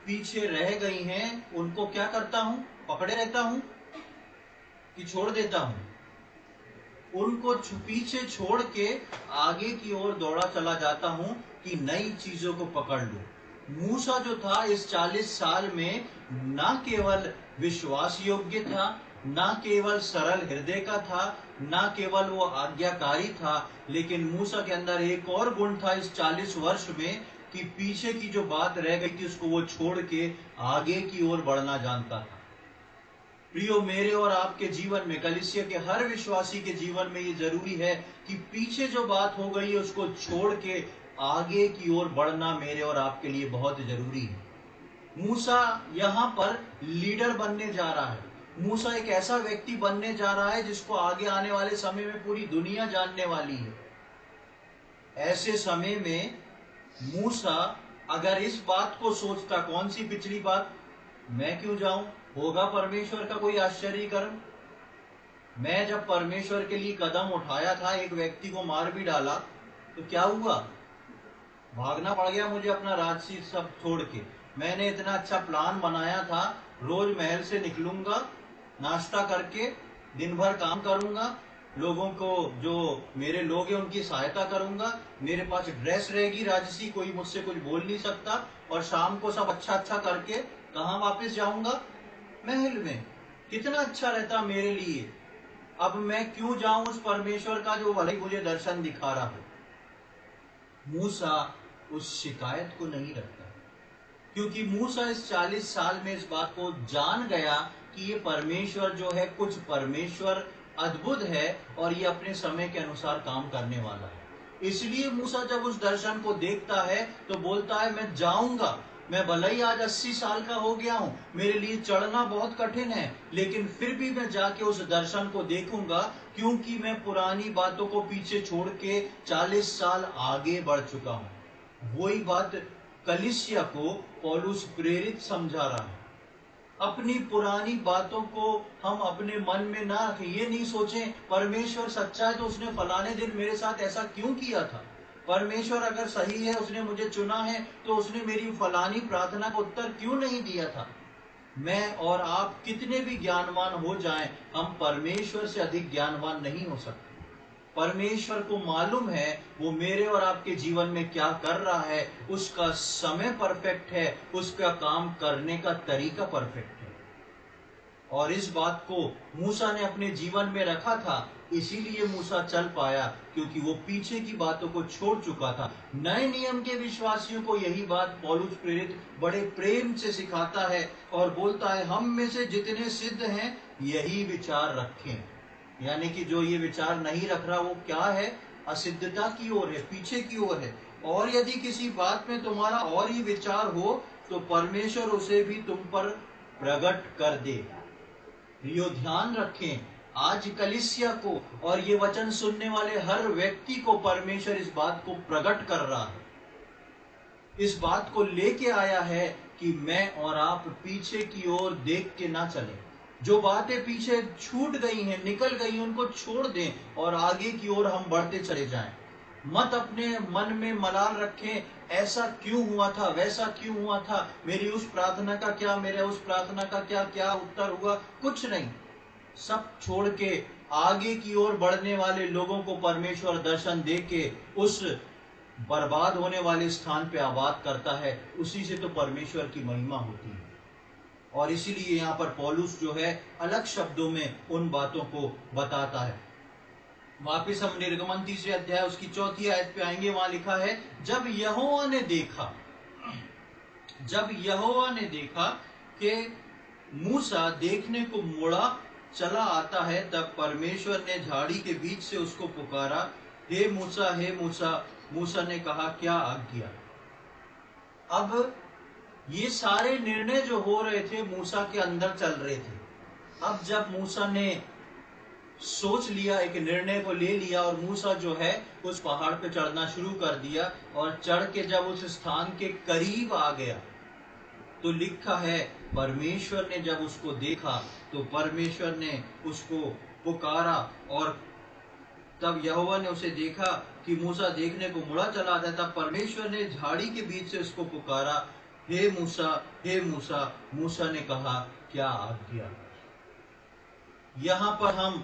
पीछे रह गई हैं उनको क्या करता हूँ? पकड़े रहता हूँ कि छोड़ देता हूँ? उनको पीछे छोड़ के आगे की ओर दौड़ा चला जाता हूँ कि नई चीजों को पकड़ लूं। मूसा जो था, इस 40 साल में न केवल विश्वास योग्य था, न केवल सरल हृदय का था, न केवल वो आज्ञाकारी था, लेकिन मूसा के अंदर एक और गुण था इस 40 वर्ष में कि पीछे की जो बात रह गई थी उसको वो छोड़ के आगे की ओर बढ़ना जानता था। प्रियो, मेरे और आपके जीवन में, कलीसिया के हर विश्वासी के जीवन में ये जरूरी है कि पीछे जो बात हो गई है उसको छोड़ के आगे की ओर बढ़ना मेरे और आपके लिए बहुत जरूरी है। मूसा यहाँ पर लीडर बनने जा रहा है। मूसा एक ऐसा व्यक्ति बनने जा रहा है जिसको आगे आने वाले समय में पूरी दुनिया जानने वाली है। ऐसे समय में मूसा अगर इस बात को सोचता, कौन सी पिछली बात, मैं क्यों जाऊं, होगा परमेश्वर का कोई आश्चर्य कर्म। मैं जब परमेश्वर के लिए कदम उठाया था, एक व्यक्ति को मार भी डाला, तो क्या हुआ? भागना पड़ गया मुझे अपना राजसी सब छोड़ के। मैंने इतना अच्छा प्लान बनाया था, रोज महल से निकलूंगा, नाश्ता करके दिन भर काम करूंगा, लोगों को, जो मेरे लोग हैं उनकी सहायता करूंगा, मेरे पास ड्रेस रहेगी राजसी, कोई मुझसे कुछ बोल नहीं सकता, और शाम को सब अच्छा अच्छा करके कहाँ वापस जाऊंगा? महल में। कितना अच्छा रहता मेरे लिए। अब मैं क्यों जाऊं उस परमेश्वर का जो भले मुझे दर्शन दिखा रहा हो। मूसा उस शिकायत को नहीं रखता, क्योंकि मूसा इस 40 साल में इस बात को जान गया कि ये परमेश्वर जो है, कुछ परमेश्वर अद्भुत है और ये अपने समय के अनुसार काम करने वाला है। इसलिए मूसा जब उस दर्शन को देखता है तो बोलता है, मैं जाऊंगा, मैं भले ही आज 80 साल का हो गया हूं, मेरे लिए चढ़ना बहुत कठिन है, लेकिन फिर भी मैं जाके उस दर्शन को देखूंगा, क्योंकि मैं पुरानी बातों को पीछे छोड़ के 40 साल आगे बढ़ चुका हूं। वही बात कलीसिया को पौलुस प्रेरित समझा रहा है। अपनी पुरानी बातों को हम अपने मन में ना रखें। ये नहीं सोचें परमेश्वर सच्चा है तो उसने फलाने दिन मेरे साथ ऐसा क्यों किया था। परमेश्वर अगर सही है, उसने मुझे चुना है, तो उसने मेरी फलानी प्रार्थना का उत्तर क्यों नहीं दिया था। मैं और आप कितने भी ज्ञानवान हो जाएं, हम परमेश्वर से अधिक ज्ञानवान नहीं हो सकते। परमेश्वर को मालूम है वो मेरे और आपके जीवन में क्या कर रहा है, उसका समय परफेक्ट है, उसका काम करने का तरीका परफेक्ट है। और इस बात को मूसा ने अपने जीवन में रखा था, इसीलिए मूसा चल पाया, क्योंकि वो पीछे की बातों को छोड़ चुका था। नए नियम के विश्वासियों को यही बात पौलुस प्रेरित बड़े प्रेम से सिखाता है और बोलता है, हम में से जितने सिद्ध हैं यही विचार रखें। यानी कि जो ये विचार नहीं रख रहा वो क्या है, असिद्धता की ओर है, पीछे की ओर है। और यदि किसी बात में तुम्हारा और ही विचार हो तो परमेश्वर उसे भी तुम पर प्रकट कर दे। यो ध्यान रखें, आज कलीसिया को और ये वचन सुनने वाले हर व्यक्ति को परमेश्वर इस बात को प्रकट कर रहा है, इस बात को लेके आया है कि मैं और आप पीछे की ओर देख के ना चलें। जो बातें पीछे छूट गई हैं, निकल गई हैं, उनको छोड़ दें और आगे की ओर हम बढ़ते चले जाएं। मत अपने मन में मलाल रखें, ऐसा क्यों हुआ था, वैसा क्यों हुआ था, मेरी उस प्रार्थना का क्या, मेरे उस प्रार्थना का क्या उत्तर हुआ, कुछ नहीं। सब छोड़ के आगे की ओर बढ़ने वाले लोगों को परमेश्वर दर्शन दे के उस बर्बाद होने वाले स्थान पे आबाद करता है। उसी से तो परमेश्वर की महिमा होती है। और इसीलिए यहाँ पर पौलुस जो है अलग शब्दों में उन बातों को बताता है। वापिस हम निर्गमन 3 अध्याय उसकी 4 आयत पे आएंगे। वहां लिखा है, जब यहोवा ने देखा कि मूसा देखने को मुड़ा चला आता है, तब परमेश्वर ने झाड़ी के बीच से उसको पुकारा, हे मूसा, हे मूसा। मूसा ने कहा, क्या आज्ञा। अब ये सारे निर्णय जो हो रहे थे मूसा के अंदर चल रहे थे। अब जब मूसा ने सोच लिया, एक निर्णय को ले लिया और मूसा जो है उस पहाड़ पे चढ़ना शुरू कर दिया, और चढ़ के जब उस स्थान के करीब आ गया तो लिखा है, परमेश्वर ने जब उसको देखा तो परमेश्वर ने उसको पुकारा। और तब यहोवा ने उसे देखा कि मूसा देखने को मुड़ा चला था, तब परमेश्वर ने झाड़ी के बीच से उसको पुकारा, हे मूसा, हे मूसा। मूसा ने कहा, क्या आज्ञा। यहां पर हम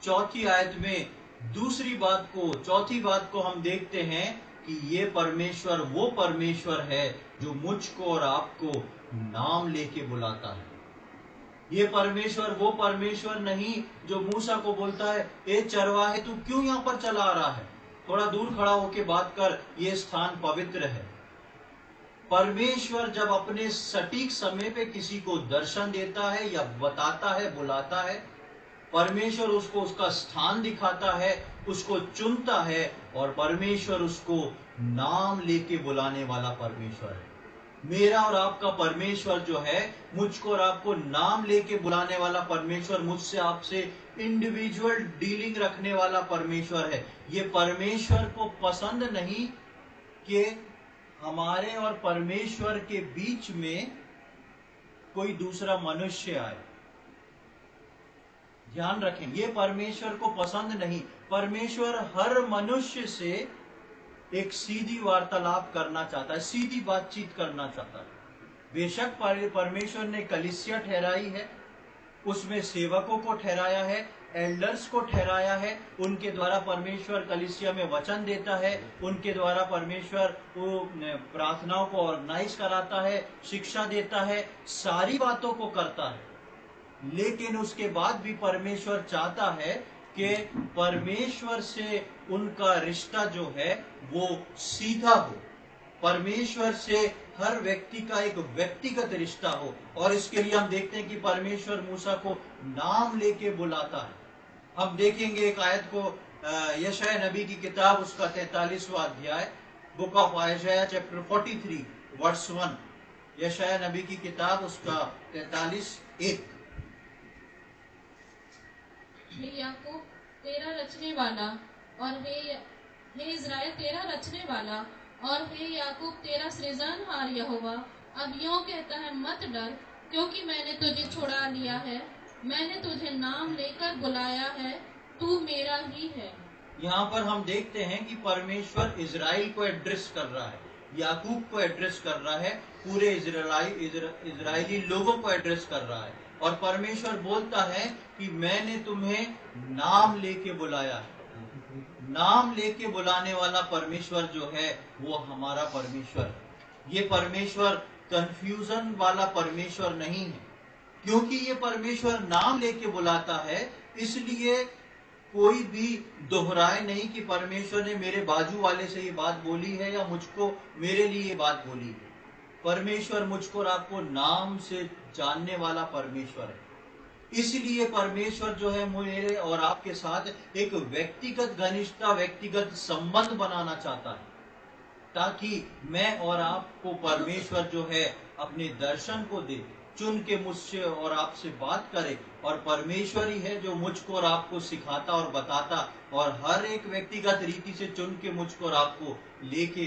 4 आयत में चौथी बात को हम देखते हैं कि ये परमेश्वर वो परमेश्वर है जो मुझको और आपको नाम लेके बुलाता है। ये परमेश्वर वो परमेश्वर नहीं जो मूसा को बोलता है, ए चरवाहे तू क्यों यहाँ पर चला आ रहा है, थोड़ा दूर खड़ा होके बात कर, ये स्थान पवित्र है। परमेश्वर जब अपने सटीक समय पे किसी को दर्शन देता है या बताता है, बुलाता है, परमेश्वर उसको उसका स्थान दिखाता है, उसको चुनता है, और परमेश्वर उसको नाम लेके बुलाने वाला परमेश्वर है। मेरा और आपका परमेश्वर जो है मुझको और आपको नाम लेके बुलाने वाला परमेश्वर, मुझसे आपसे इंडिविजुअल डीलिंग रखने वाला परमेश्वर है। ये परमेश्वर को पसंद नहीं कि हमारे और परमेश्वर के बीच में कोई दूसरा मनुष्य आए। ध्यान रखें, ये परमेश्वर को पसंद नहीं। परमेश्वर हर मनुष्य से एक सीधी वार्तालाप करना चाहता है, सीधी बातचीत करना चाहता है। बेशक परमेश्वर ने कलीसिया ठहराई है, उसमें सेवकों को ठहराया है, एल्डर्स को ठहराया है, उनके द्वारा परमेश्वर कलीसिया में वचन देता है, उनके द्वारा परमेश्वर वो प्रार्थनाओं को ऑर्गेनाइज कराता है, शिक्षा देता है, सारी बातों को करता है। लेकिन उसके बाद भी परमेश्वर चाहता है कि परमेश्वर से उनका रिश्ता जो है वो सीधा हो, परमेश्वर से हर व्यक्ति का एक व्यक्तिगत रिश्ता हो। और इसके लिए हम देखते हैं कि परमेश्वर मूसा को नाम लेके बुलाता है। हम देखेंगे एक आयत को, यशायाह नबी की किताब उसका 43वां अध्याय, बुक ऑफ यशायाह चैप्टर 43 वर्स 1। यशाया नबी की किताब उसका 43:1। हे याकूब तेरा रचने वाला और हे इज़राइल तेरा रचने वाला और हे याकूब तेरा सृजनहार यहोवा अब यों कहता है, मत डर, क्योंकि मैंने तुझे छुड़ा लिया है, मैंने तुझे नाम लेकर बुलाया है, तू मेरा ही है। यहाँ पर हम देखते हैं कि परमेश्वर इजराइल को एड्रेस कर रहा है, याकूब को एड्रेस कर रहा है, पूरे इजरायली लोगों को एड्रेस कर रहा है। और परमेश्वर बोलता है कि मैंने तुम्हें नाम लेके बुलाया है। नाम लेके बुलाने वाला परमेश्वर जो है वो हमारा परमेश्वर है। ये परमेश्वर कंफ्यूजन वाला परमेश्वर नहीं है, क्योंकि ये परमेश्वर नाम लेके बुलाता है। इसलिए कोई भी दोहराए नहीं कि परमेश्वर ने मेरे बाजू वाले से ये बात बोली है या मुझको मेरे लिए ये बात बोली है। परमेश्वर मुझको और आपको नाम से जानने वाला परमेश्वर है। इसलिए परमेश्वर जो है मेरे और आपके साथ एक व्यक्तिगत घनिष्ठता, व्यक्तिगत संबंध बनाना चाहता है, ताकि मैं और आपको परमेश्वर जो है अपने दर्शन को दे, चुन के मुझसे और आपसे बात करे। और परमेश्वर ही है जो मुझको और आपको सिखाता और बताता और हर एक व्यक्तिगत रीति से चुन के मुझको और आपको लेके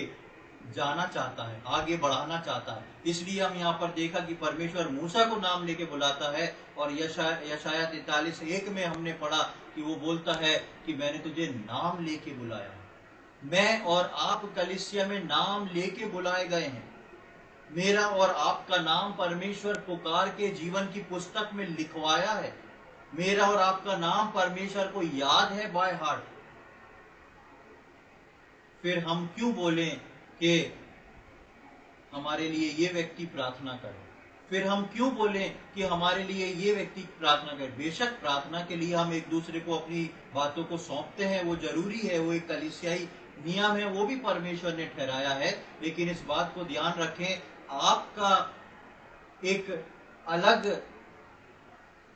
जाना चाहता है, आगे बढ़ाना चाहता है। इसलिए हम यहाँ पर देखा कि परमेश्वर मूसा को नाम लेके बुलाता है। और यशाया 43:1 में हमने पढ़ा कि वो बोलता है कि मैंने तुझे नाम लेके बुलाया है। मैं और आप कलीसिया में नाम लेके बुलाए गए हैं। मेरा और आपका नाम परमेश्वर पुकार के जीवन की पुस्तक में लिखवाया है। मेरा और आपका नाम परमेश्वर को याद है बाय हार्ट। फिर हम क्यों बोलें कि हमारे लिए ये व्यक्ति प्रार्थना करे? फिर हम क्यों बोलें कि हमारे लिए ये व्यक्ति प्रार्थना करे? बेशक प्रार्थना के लिए हम एक दूसरे को अपनी बातों को सौंपते हैं, वो जरूरी है, वो एक कलीसियाई नियम है, वो भी परमेश्वर ने ठहराया है। लेकिन इस बात को ध्यान रखें, आपका एक अलग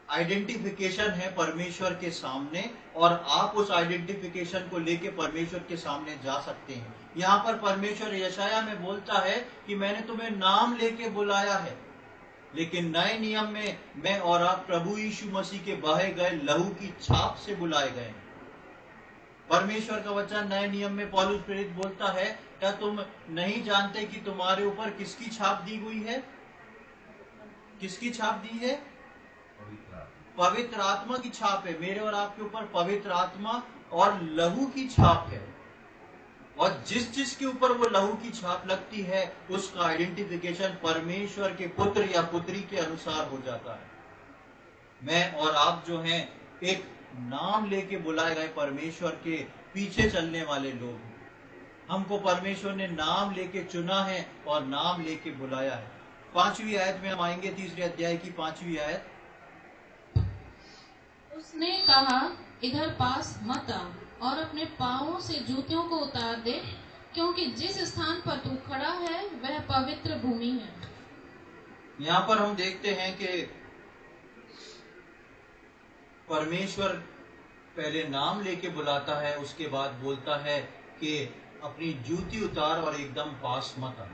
आइडेंटिफिकेशन है परमेश्वर के सामने और आप उस आइडेंटिफिकेशन को लेके परमेश्वर के सामने जा सकते हैं। यहाँ पर परमेश्वर यशाया में बोलता है कि मैंने तुम्हें नाम लेके बुलाया है। लेकिन नए नियम में मैं और आप प्रभु यीशु मसीह के बहे गए लहू की छाप से बुलाए गए। परमेश्वर का वचन नए नियम में पौलुस प्रेरित बोलता है, क्या तुम नहीं जानते कि तुम्हारे ऊपर किसकी छाप दी हुई है? किसकी छाप दी है? पवित्र आत्मा की छाप है। मेरे और आपके ऊपर पवित्र आत्मा और लहू की छाप है। और जिस जिस के ऊपर वो लहू की छाप लगती है उसका आइडेंटिफिकेशन परमेश्वर के पुत्र या पुत्री के अनुसार हो जाता है। मैं और आप जो हैं एक नाम लेके बुलाए गए परमेश्वर के पीछे चलने वाले लोग हैं। हमको परमेश्वर ने नाम लेके चुना है और नाम लेके बुलाया है। 5वीं आयत में हम आएंगे, 3 अध्याय की 5वीं आयत। उसने कहा, इधर पास मत आ और अपने पांवों से जूतियों को उतार दे, क्योंकि जिस स्थान पर तू खड़ा है वह पवित्र भूमि है। यहाँ पर हम देखते हैं कि परमेश्वर पहले नाम लेके बुलाता है, उसके बाद बोलता है कि अपनी जूती उतार और एकदम पास मत आ,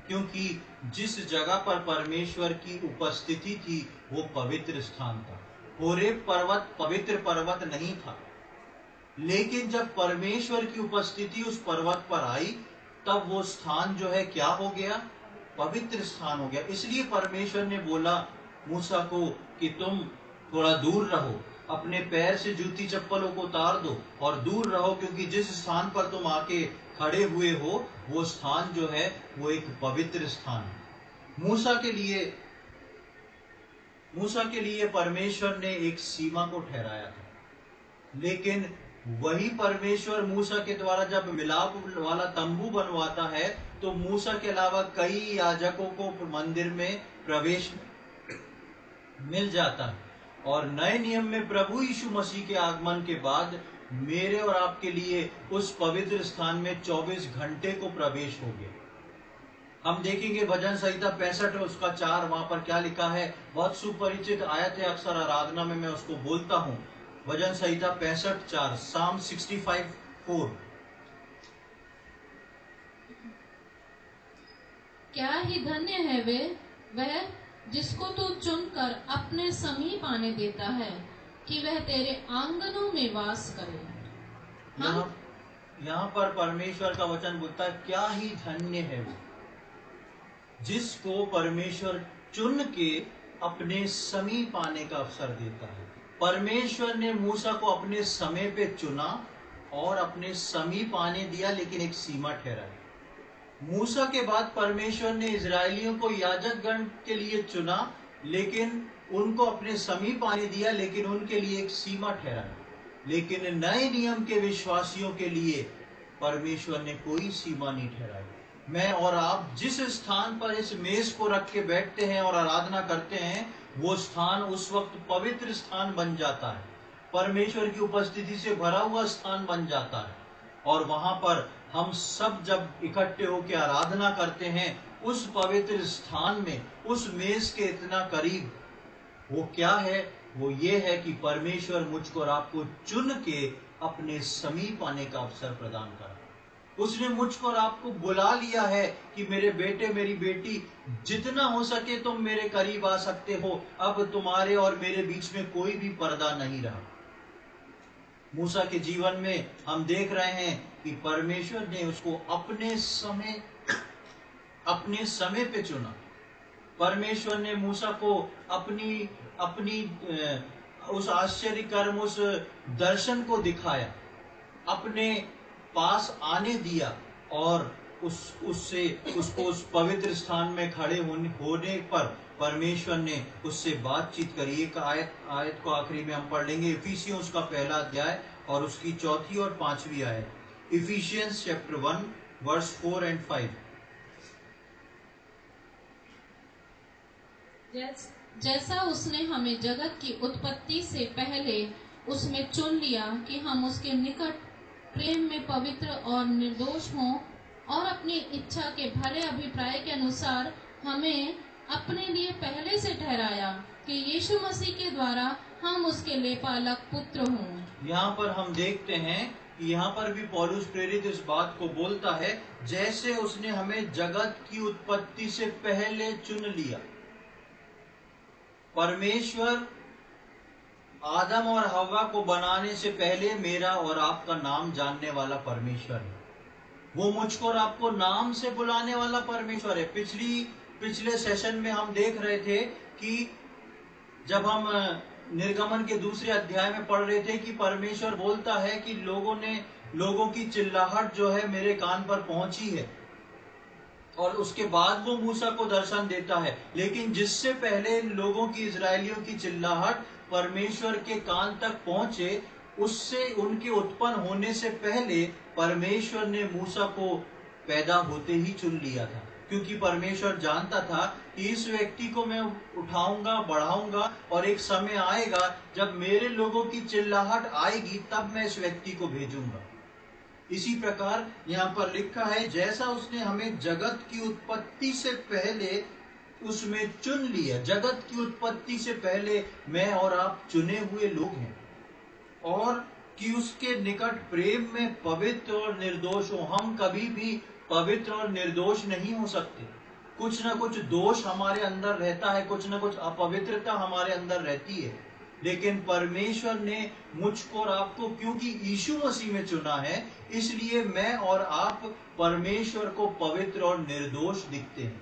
क्योंकि जिस जगह पर परमेश्वर की उपस्थिति थी वो पवित्र स्थान था। होरेब पर्वत पवित्र पर्वत नहीं था, लेकिन जब परमेश्वर की उपस्थिति उस पर्वत पर आई तब वो स्थान जो है क्या हो गया? पवित्र स्थान हो गया। इसलिए परमेश्वर ने बोला मूसा को कि तुम थोड़ा दूर रहो, अपने पैर से जूती चप्पलों को उतार दो और दूर रहो, क्योंकि जिस स्थान पर तुम आके खड़े हुए हो वो स्थान जो है वो एक पवित्र स्थान है। मूसा के लिए परमेश्वर ने एक सीमा को ठहराया था, लेकिन वही परमेश्वर मूसा के द्वारा जब मिलाप वाला तंबू बनवाता है तो मूसा के अलावा कई याजकों को मंदिर में प्रवेश मिल जाता है। और नए नियम में प्रभु यीशु मसीह के आगमन के बाद मेरे और आपके लिए उस पवित्र स्थान में 24 घंटे को प्रवेश हो गया। हम देखेंगे भजन संहिता 65 उसका 4, वहां पर क्या लिखा है? बहुत सुपरिचित आयत है, अक्सर आराधना में मैं उसको बोलता हूं। भजन संहिता 65:4, Psalm 65:4। क्या ही धन्य है वह जिसको तू चुनकर अपने समीप आने देता है कि वह तेरे आंगनों में वास करे। यहाँ पर परमेश्वर का वचन बोलता है, क्या ही धन्य है वो जिसको परमेश्वर चुन के अपने समीप आने का अवसर देता है। परमेश्वर ने मूसा को अपने समय पे चुना और अपने समीप आने दिया, लेकिन एक सीमा ठहराई। मूसा के बाद परमेश्वर ने इजरायलियों को याजक गण के लिए चुना, लेकिन उनको अपने समीप आने दिया, लेकिन उनके लिए एक सीमा ठहराई। लेकिन नए नियम के विश्वासियों के लिए परमेश्वर ने कोई सीमा नहीं ठहराई। मैं और आप जिस स्थान पर इस मेज को रख के बैठते हैं और आराधना करते हैं, वो स्थान उस वक्त पवित्र स्थान बन जाता है, परमेश्वर की उपस्थिति से भरा हुआ स्थान बन जाता है। और वहां पर हम सब जब इकट्ठे होकर आराधना करते हैं, उस पवित्र स्थान में, उस मेज के इतना करीब, वो क्या है? वो ये है कि परमेश्वर मुझको और आपको चुन के अपने समीप आने का अवसर प्रदान करा। उसने मुझको और आपको बुला लिया है कि मेरे बेटे, मेरी बेटी, जितना हो सके तुम मेरे करीब आ सकते हो। अब तुम्हारे और मेरे बीच में कोई भी पर्दा नहीं रहा। मूसा के जीवन में हम देख रहे हैं कि परमेश्वर ने उसको अपने समय पे चुना। परमेश्वर ने मूसा को अपनी उस आश्चर्य कर्म, उस दर्शन को दिखाया, अपने पास आने दिया और उसको उस पवित्र स्थान में खड़े होने पर परमेश्वर ने उससे बातचीत करी। एक आयत को आखिरी में हम पढ़ लेंगे, इफिसियों उसका पहला अध्याय और उसकी 4 और 5 आयत। Ephesians chapter 1 verse 4 and 5। जैसा उसने हमें जगत की उत्पत्ति से पहले उसमें चुन लिया कि हम उसके निकट प्रेम में पवित्र और निर्दोष हों, और अपनी इच्छा के भले अभिप्राय के अनुसार हमें अपने लिए पहले से ठहराया कि यीशु मसीह के द्वारा हम उसके लेपालक पुत्र हों। यहाँ पर हम देखते हैं कि यहाँ पर भी पौलुस प्रेरित इस बात को बोलता है, जैसे उसने हमें जगत की उत्पत्ति से पहले चुन लिया। परमेश्वर आदम और हव्वा को बनाने से पहले मेरा और आपका नाम जानने वाला परमेश्वर है। वो मुझको और आपको नाम से बुलाने वाला परमेश्वर है। पिछले सेशन में हम देख रहे थे कि जब हम निर्गमन के दूसरे अध्याय में पढ़ रहे थे कि परमेश्वर बोलता है कि लोगों की चिल्लाहट जो है मेरे कान पर पहुंची है, और उसके बाद वो मूसा को दर्शन देता है। लेकिन जिससे पहले लोगों की, इजरायलियों की चिल्लाहट परमेश्वर के कान तक पहुंचे, उससे उनके उत्पन्न होने से पहले परमेश्वर ने मूसा को पैदा होते ही चुन लिया था, क्योंकि परमेश्वर जानता था कि इस व्यक्ति को मैं उठाऊंगा, बढ़ाऊंगा, और एक समय आएगा जब मेरे लोगों की चिल्लाहट आएगी, तब मैं इस व्यक्ति को भेजूंगा। इसी प्रकार यहाँ पर लिखा है, जैसा उसने हमें जगत की उत्पत्ति से पहले उसमें चुन लिया। जगत की उत्पत्ति से पहले मैं और आप चुने हुए लोग हैं, और कि उसके निकट प्रेम में पवित्र और निर्दोष हो। हम कभी भी पवित्र और निर्दोष नहीं हो सकते। कुछ ना कुछ दोष हमारे अंदर रहता है, कुछ ना कुछ अपवित्रता हमारे अंदर रहती है। लेकिन परमेश्वर ने मुझको और आपको, क्योंकि यीशु मसीह में चुना है, इसलिए मैं और आप परमेश्वर को पवित्र और निर्दोष दिखते हैं।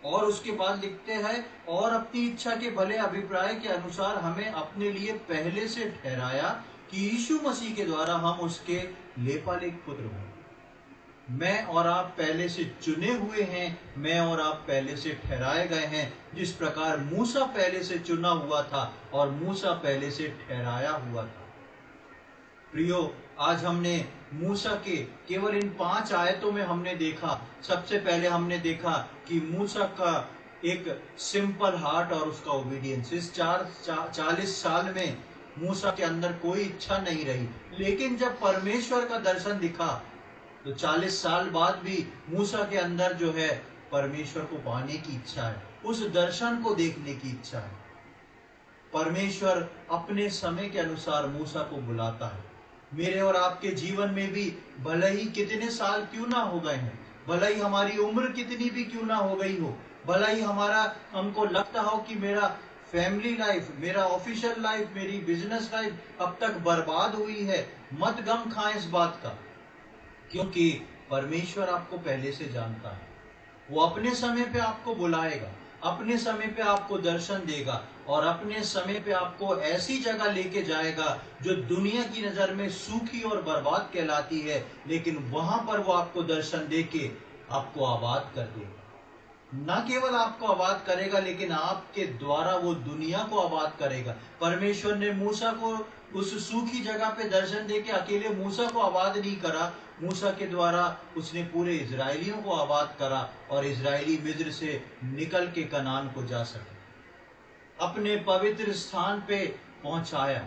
और उसके बाद लिखते हैं, और अपनी इच्छा के भले अभिप्राय के अनुसार हमें अपने लिए पहले से ठहराया कि यीशु मसीह के द्वारा हम उसके लेपालिक पुत्र हों। मैं और आप पहले से चुने हुए हैं, मैं और आप पहले से ठहराए गए हैं। जिस प्रकार मूसा पहले से चुना हुआ था और मूसा पहले से ठहराया हुआ था। प्रियो, आज हमने मूसा के केवल इन 5 आयतों में हमने देखा, सबसे पहले हमने देखा कि मूसा का एक सिंपल हार्ट और उसका ओबीडियंस। इस 40 साल में मूसा के अंदर कोई इच्छा नहीं रही, लेकिन जब परमेश्वर का दर्शन दिखा तो 40 साल बाद भी मूसा के अंदर जो है परमेश्वर को पाने की इच्छा है, उस दर्शन को देखने की इच्छा है। परमेश्वर अपने समय के अनुसार मूसा को बुलाता है। मेरे और आपके जीवन में भी भले ही कितने साल क्यों ना हो गए हैं, भला ही हमारी उम्र कितनी भी क्यों ना हो गई हो, भला ही हमको लगता हो कि मेरा फैमिली लाइफ, मेरा ऑफिशियल लाइफ, मेरी बिजनेस लाइफ अब तक बर्बाद हुई है, मत गम खाएं इस बात का, क्योंकि परमेश्वर आपको पहले से जानता है। वो अपने समय पे आपको बुलाएगा, अपने समय पे आपको दर्शन देगा और अपने समय पे आपको ऐसी जगह लेके जाएगा जो दुनिया की नजर में सूखी और बर्बाद कहलाती है, लेकिन वहां पर वो आपको दर्शन देके आपको आबाद कर देगा। न केवल आपको आबाद करेगा, लेकिन आपके द्वारा वो दुनिया को आबाद करेगा। परमेश्वर ने मूसा को उस सूखी जगह पे दर्शन देके अकेले मूसा को आबाद नहीं करा, मूसा के द्वारा उसने पूरे इजरायलियों को आबाद करा और इजरायली मिस्र से निकल के कनान को जा सके, अपने पवित्र स्थान पे पहुंचाया।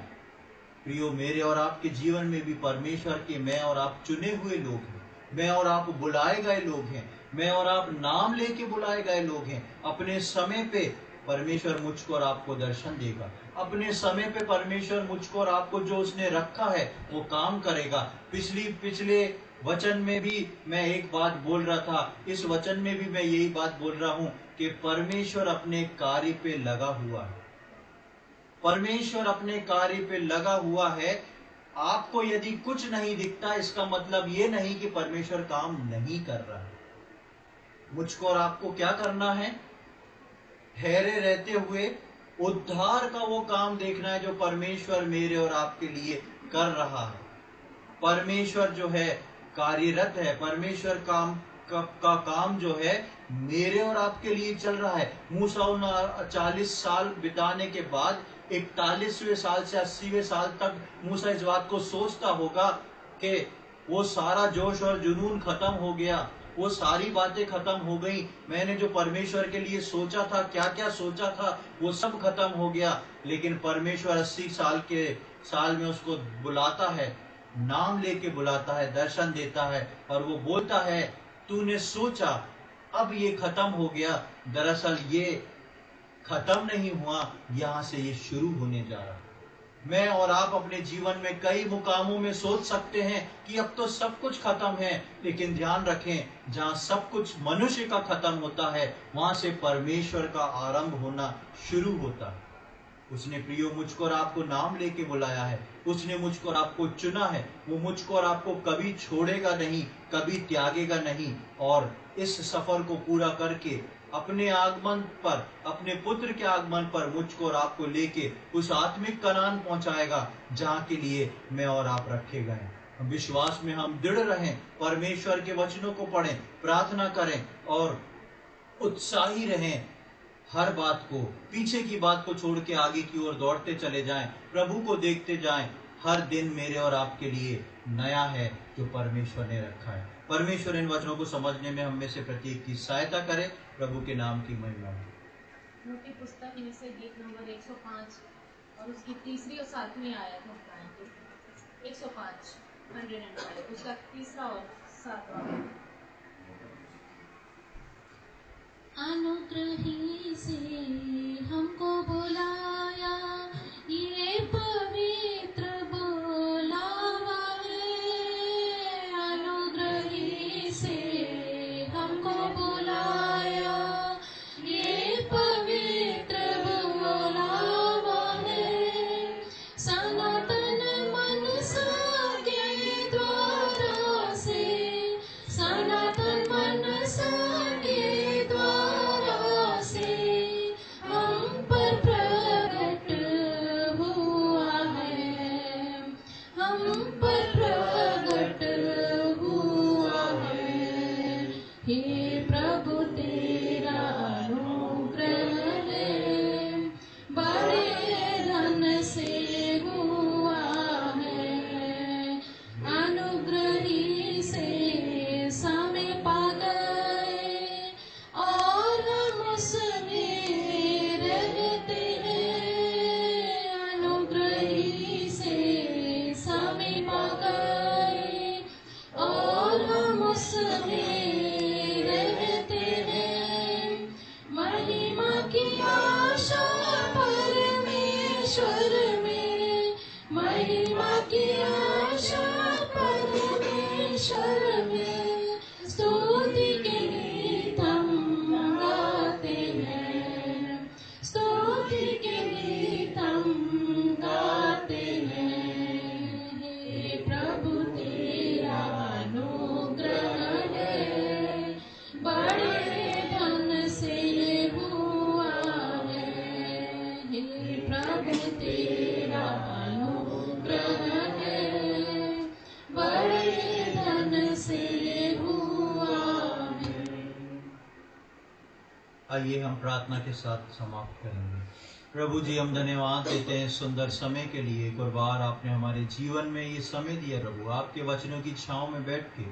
प्रियो, मेरे और आपके जीवन में भी परमेश्वर के मैं और आप चुने हुए लोग हैं, मैं और आप बुलाए गए लोग हैं, मैं और आप नाम लेके बुलाए गए लोग हैं। अपने समय पे परमेश्वर मुझको और आपको दर्शन देगा, अपने समय पे परमेश्वर मुझको और आपको जो उसने रखा है वो काम करेगा। पिछले वचन में भी मैं एक बात बोल रहा था, इस वचन में भी मैं यही बात बोल रहा हूं कि परमेश्वर अपने कार्य पे लगा हुआ है, परमेश्वर अपने कार्य पे लगा हुआ है। आपको यदि कुछ नहीं दिखता, इसका मतलब ये नहीं कि परमेश्वर काम नहीं कर रहा है। मुझको और आपको क्या करना है? ठहरे रहते हुए उद्धार का वो काम देखना है जो परमेश्वर मेरे और आपके लिए कर रहा है। परमेश्वर जो है कार्यरत है, परमेश्वर का काम जो है मेरे और आपके लिए चल रहा है। मूसा 40 साल बिताने के बाद 41वें साल से 80वें साल तक मूसा इस बात को सोचता होगा कि वो सारा जोश और जुनून खत्म हो गया, वो सारी बातें खत्म हो गई, मैंने जो परमेश्वर के लिए सोचा था, क्या क्या सोचा था, वो सब खत्म हो गया। लेकिन परमेश्वर 80 साल में उसको बुलाता है, नाम लेके बुलाता है, दर्शन देता है और वो बोलता है, तूने सोचा अब ये खत्म हो गया, दरअसल ये खत्म नहीं हुआ, यहां से ये शुरू होने जा रहा है। मैं और आप अपने जीवन में कई मुकामों में सोच सकते हैं कि अब तो सब कुछ खत्म है, लेकिन ध्यान रखें, जहां सब कुछ मनुष्य का खत्म होता है, वहां से परमेश्वर का आरंभ होना शुरू होता है। उसने प्रियो मुझको और आपको नाम लेके बुलाया है, उसने मुझको और आपको चुना है, वो मुझको और आपको कभी छोड़ेगा नहीं, कभी त्यागेगा नहीं। और इस सफर को पूरा करके अपने आगमन पर, अपने पुत्र के आगमन पर मुझको और आपको लेके उस आत्मिक कनान पहुंचाएगा जहां के लिए मैं और आप रखे गए। विश्वास में हम दृढ़ रहें, परमेश्वर के वचनों को पढ़ें, प्रार्थना करें और उत्साही रहें। हर बात को, पीछे की बात को छोड़ के आगे की ओर दौड़ते चले जाएं, प्रभु को देखते जाएं। हर दिन मेरे और आपके लिए नया है जो परमेश्वर ने रखा है। परमेश्वर इन वचनों को समझने में हम में से प्रत्येक की सहायता करे। प्रभु के नाम की महिमा। की पुस्तक में से गीत नंबर 105 और उसकी तीसरी और सातवीं आयत हम पढ़ेंगे। 105 105 उसका तीसरा और सातवां। अनुग्रही से हमको बुलाया, ये पवित्र बुलावा है। अनुग्रही से हमको बुलाया, ये पवित्र बुलावा है। सनातन मनसा के द्वारा से, सनातन मनसा के द्वारा से हम पर प्रकट हुआ है, हम पर प्रकट हुआ है। हे प्रभु तेरा अनुग्रह है, बड़े धन से हुआ है। अनुग्रही से समय पा गए और हम उसमें रहते हैं। अनुग्रही से समय पा गए और हम उसमें रहते हैं। महिमा की आशा परमेश्वर में, महिमा की आशा परमेश्वर में, स्तुति करते हैं। हे प्रभु तेरा अनुग्रह है, बड़े धन से हुआ है। हे प्रभु तेरा अनुग्रह है, बड़े धन से हुआ है। आइए हम प्रार्थना के साथ समाप्त करेंगे। प्रभु जी, हम धन्यवाद देते हैं सुंदर समय के लिए। एक और बार आपने हमारे जीवन में ये समय दिया प्रभु। आपके वचनों की छांव में बैठ के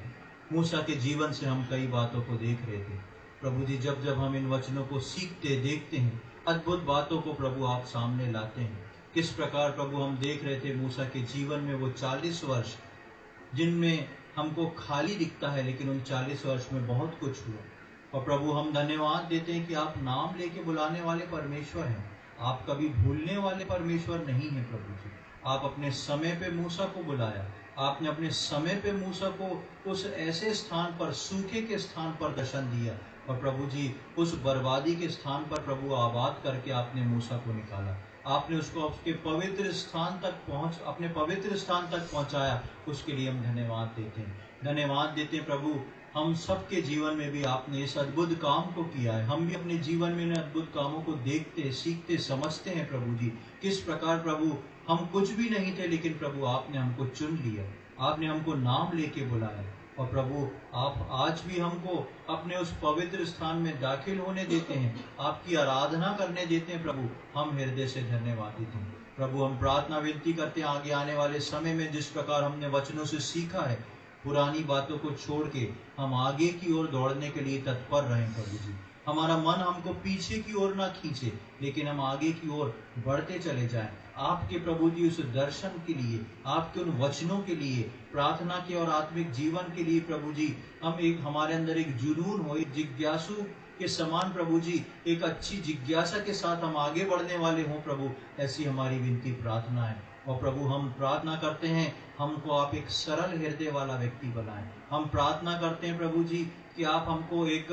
मूसा के जीवन से हम कई बातों को देख रहे थे प्रभु जी। जब जब हम इन वचनों को सीखते देखते हैं, अद्भुत बातों को प्रभु आप सामने लाते हैं। किस प्रकार प्रभु हम देख रहे थे मूसा के जीवन में वो 40 वर्ष जिनमें हमको खाली दिखता है, लेकिन उन 40 वर्ष में बहुत कुछ हुआ। और प्रभु हम धन्यवाद देते हैं कि आप नाम लेके बुलाने वाले परमेश्वर हैं। आप कभी भूलने वाले परमेश्वर नहीं हैं प्रभु जी। आप अपने समय पे मूसा को बुलाया। आपने अपने समय पे मूसा को उस ऐसे स्थान पर, सूखे के स्थान पर दर्शन दिया। और प्रभु जी उस बर्बादी के स्थान पर प्रभु आबाद करके आपने मूसा को निकाला। आपने उसको उसके पवित्र स्थान तक अपने पवित्र स्थान तक पहुंचाया। उसके लिए हम धन्यवाद देते हैं। धन्यवाद देते हैं प्रभु, हम सबके जीवन में भी आपने इस अद्भुत काम को किया है। हम भी अपने जीवन में इन अद्भुत कामों को देखते, सीखते, समझते हैं प्रभु जी। किस प्रकार प्रभु हम कुछ भी नहीं थे, लेकिन प्रभु आपने हमको चुन लिया। आपने हमको नाम लेके बुलाया। और प्रभु आप आज भी हमको अपने उस पवित्र स्थान में दाखिल होने देते हैं, आपकी आराधना करने देते हैं प्रभु। हम हृदय से धन्यवाद देते हैं प्रभु। हम प्रार्थना विनती करते हैं आगे आने वाले समय में जिस प्रकार हमने वचनों से सीखा है, पुरानी बातों को छोड़ के हम आगे की ओर दौड़ने के लिए तत्पर रहें प्रभु जी। हमारा मन हमको पीछे की ओर ना खींचे, लेकिन हम आगे की ओर बढ़ते चले जाएं। आपके प्रभु जी उस दर्शन के लिए, आपके उन वचनों के लिए, प्रार्थना के और आत्मिक जीवन के लिए प्रभु जी हमारे अंदर एक जुनून हो, एक जिज्ञासु के समान प्रभु जी, एक अच्छी जिज्ञासा के साथ हम आगे बढ़ने वाले हों प्रभु। ऐसी हमारी विनती प्रार्थना है। और प्रभु हम प्रार्थना करते हैं हमको आप एक सरल हृदय वाला व्यक्ति बनाएं। हम प्रार्थना करते हैं प्रभु जी कि आप हमको एक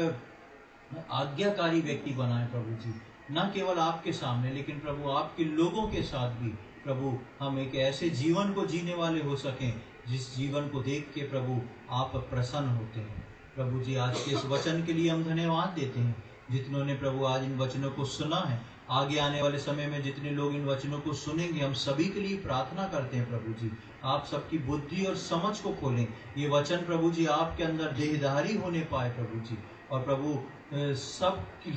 आज्ञाकारी व्यक्ति बनाएं प्रभु जी। न केवल आपके सामने, लेकिन प्रभु आपके लोगों के साथ भी प्रभु हम एक ऐसे जीवन को जीने वाले हो सकें जिस जीवन को देख के प्रभु आप प्रसन्न होते हैं। प्रभु जी आज के इस वचन के लिए हम धन्यवाद देते हैं। जितनों ने प्रभु आज इन वचनों को सुना है, आगे आने वाले समय में जितने लोग इन वचनों को सुनेंगे, हम सभी के लिए प्रार्थना करते हैं प्रभु जी। आप सबकी बुद्धि और समझ को खोलें। ये वचन प्रभु जी आपके अंदर देहधारी होने पाए प्रभु जी। और प्रभु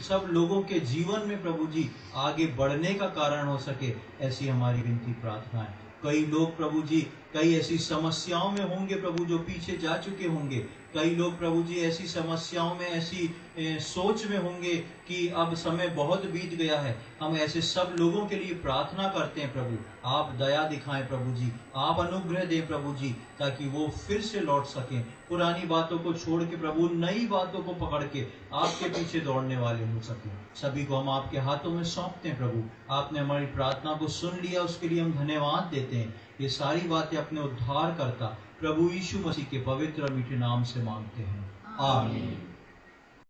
सब लोगों के जीवन में प्रभु जी आगे बढ़ने का कारण हो सके, ऐसी हमारी विनती प्रार्थना है। कई लोग प्रभु जी कई ऐसी समस्याओं में होंगे प्रभु जो पीछे जा चुके होंगे। कई लोग प्रभु जी ऐसी समस्याओं में, ऐसी सोच में होंगे कि अब समय बहुत बीत गया है। हम ऐसे सब लोगों के लिए प्रार्थना करते हैं प्रभु। आप दया दिखाएं प्रभु जी, आप अनुग्रह दें प्रभु जी, ताकि वो फिर से लौट सकें। पुरानी बातों को छोड़ के प्रभु नई बातों को पकड़ के आपके पीछे दौड़ने वाले हो सकें। सभी को हम आपके हाथों में सौंपते हैं प्रभु। आपने हमारी प्रार्थना को सुन लिया, उसके लिए हम धन्यवाद देते हैं। ये सारी बातें अपने उद्धार करता प्रभु यीशु मसीह के पवित्र और मीठे नाम से मांगते हैं, आमीन।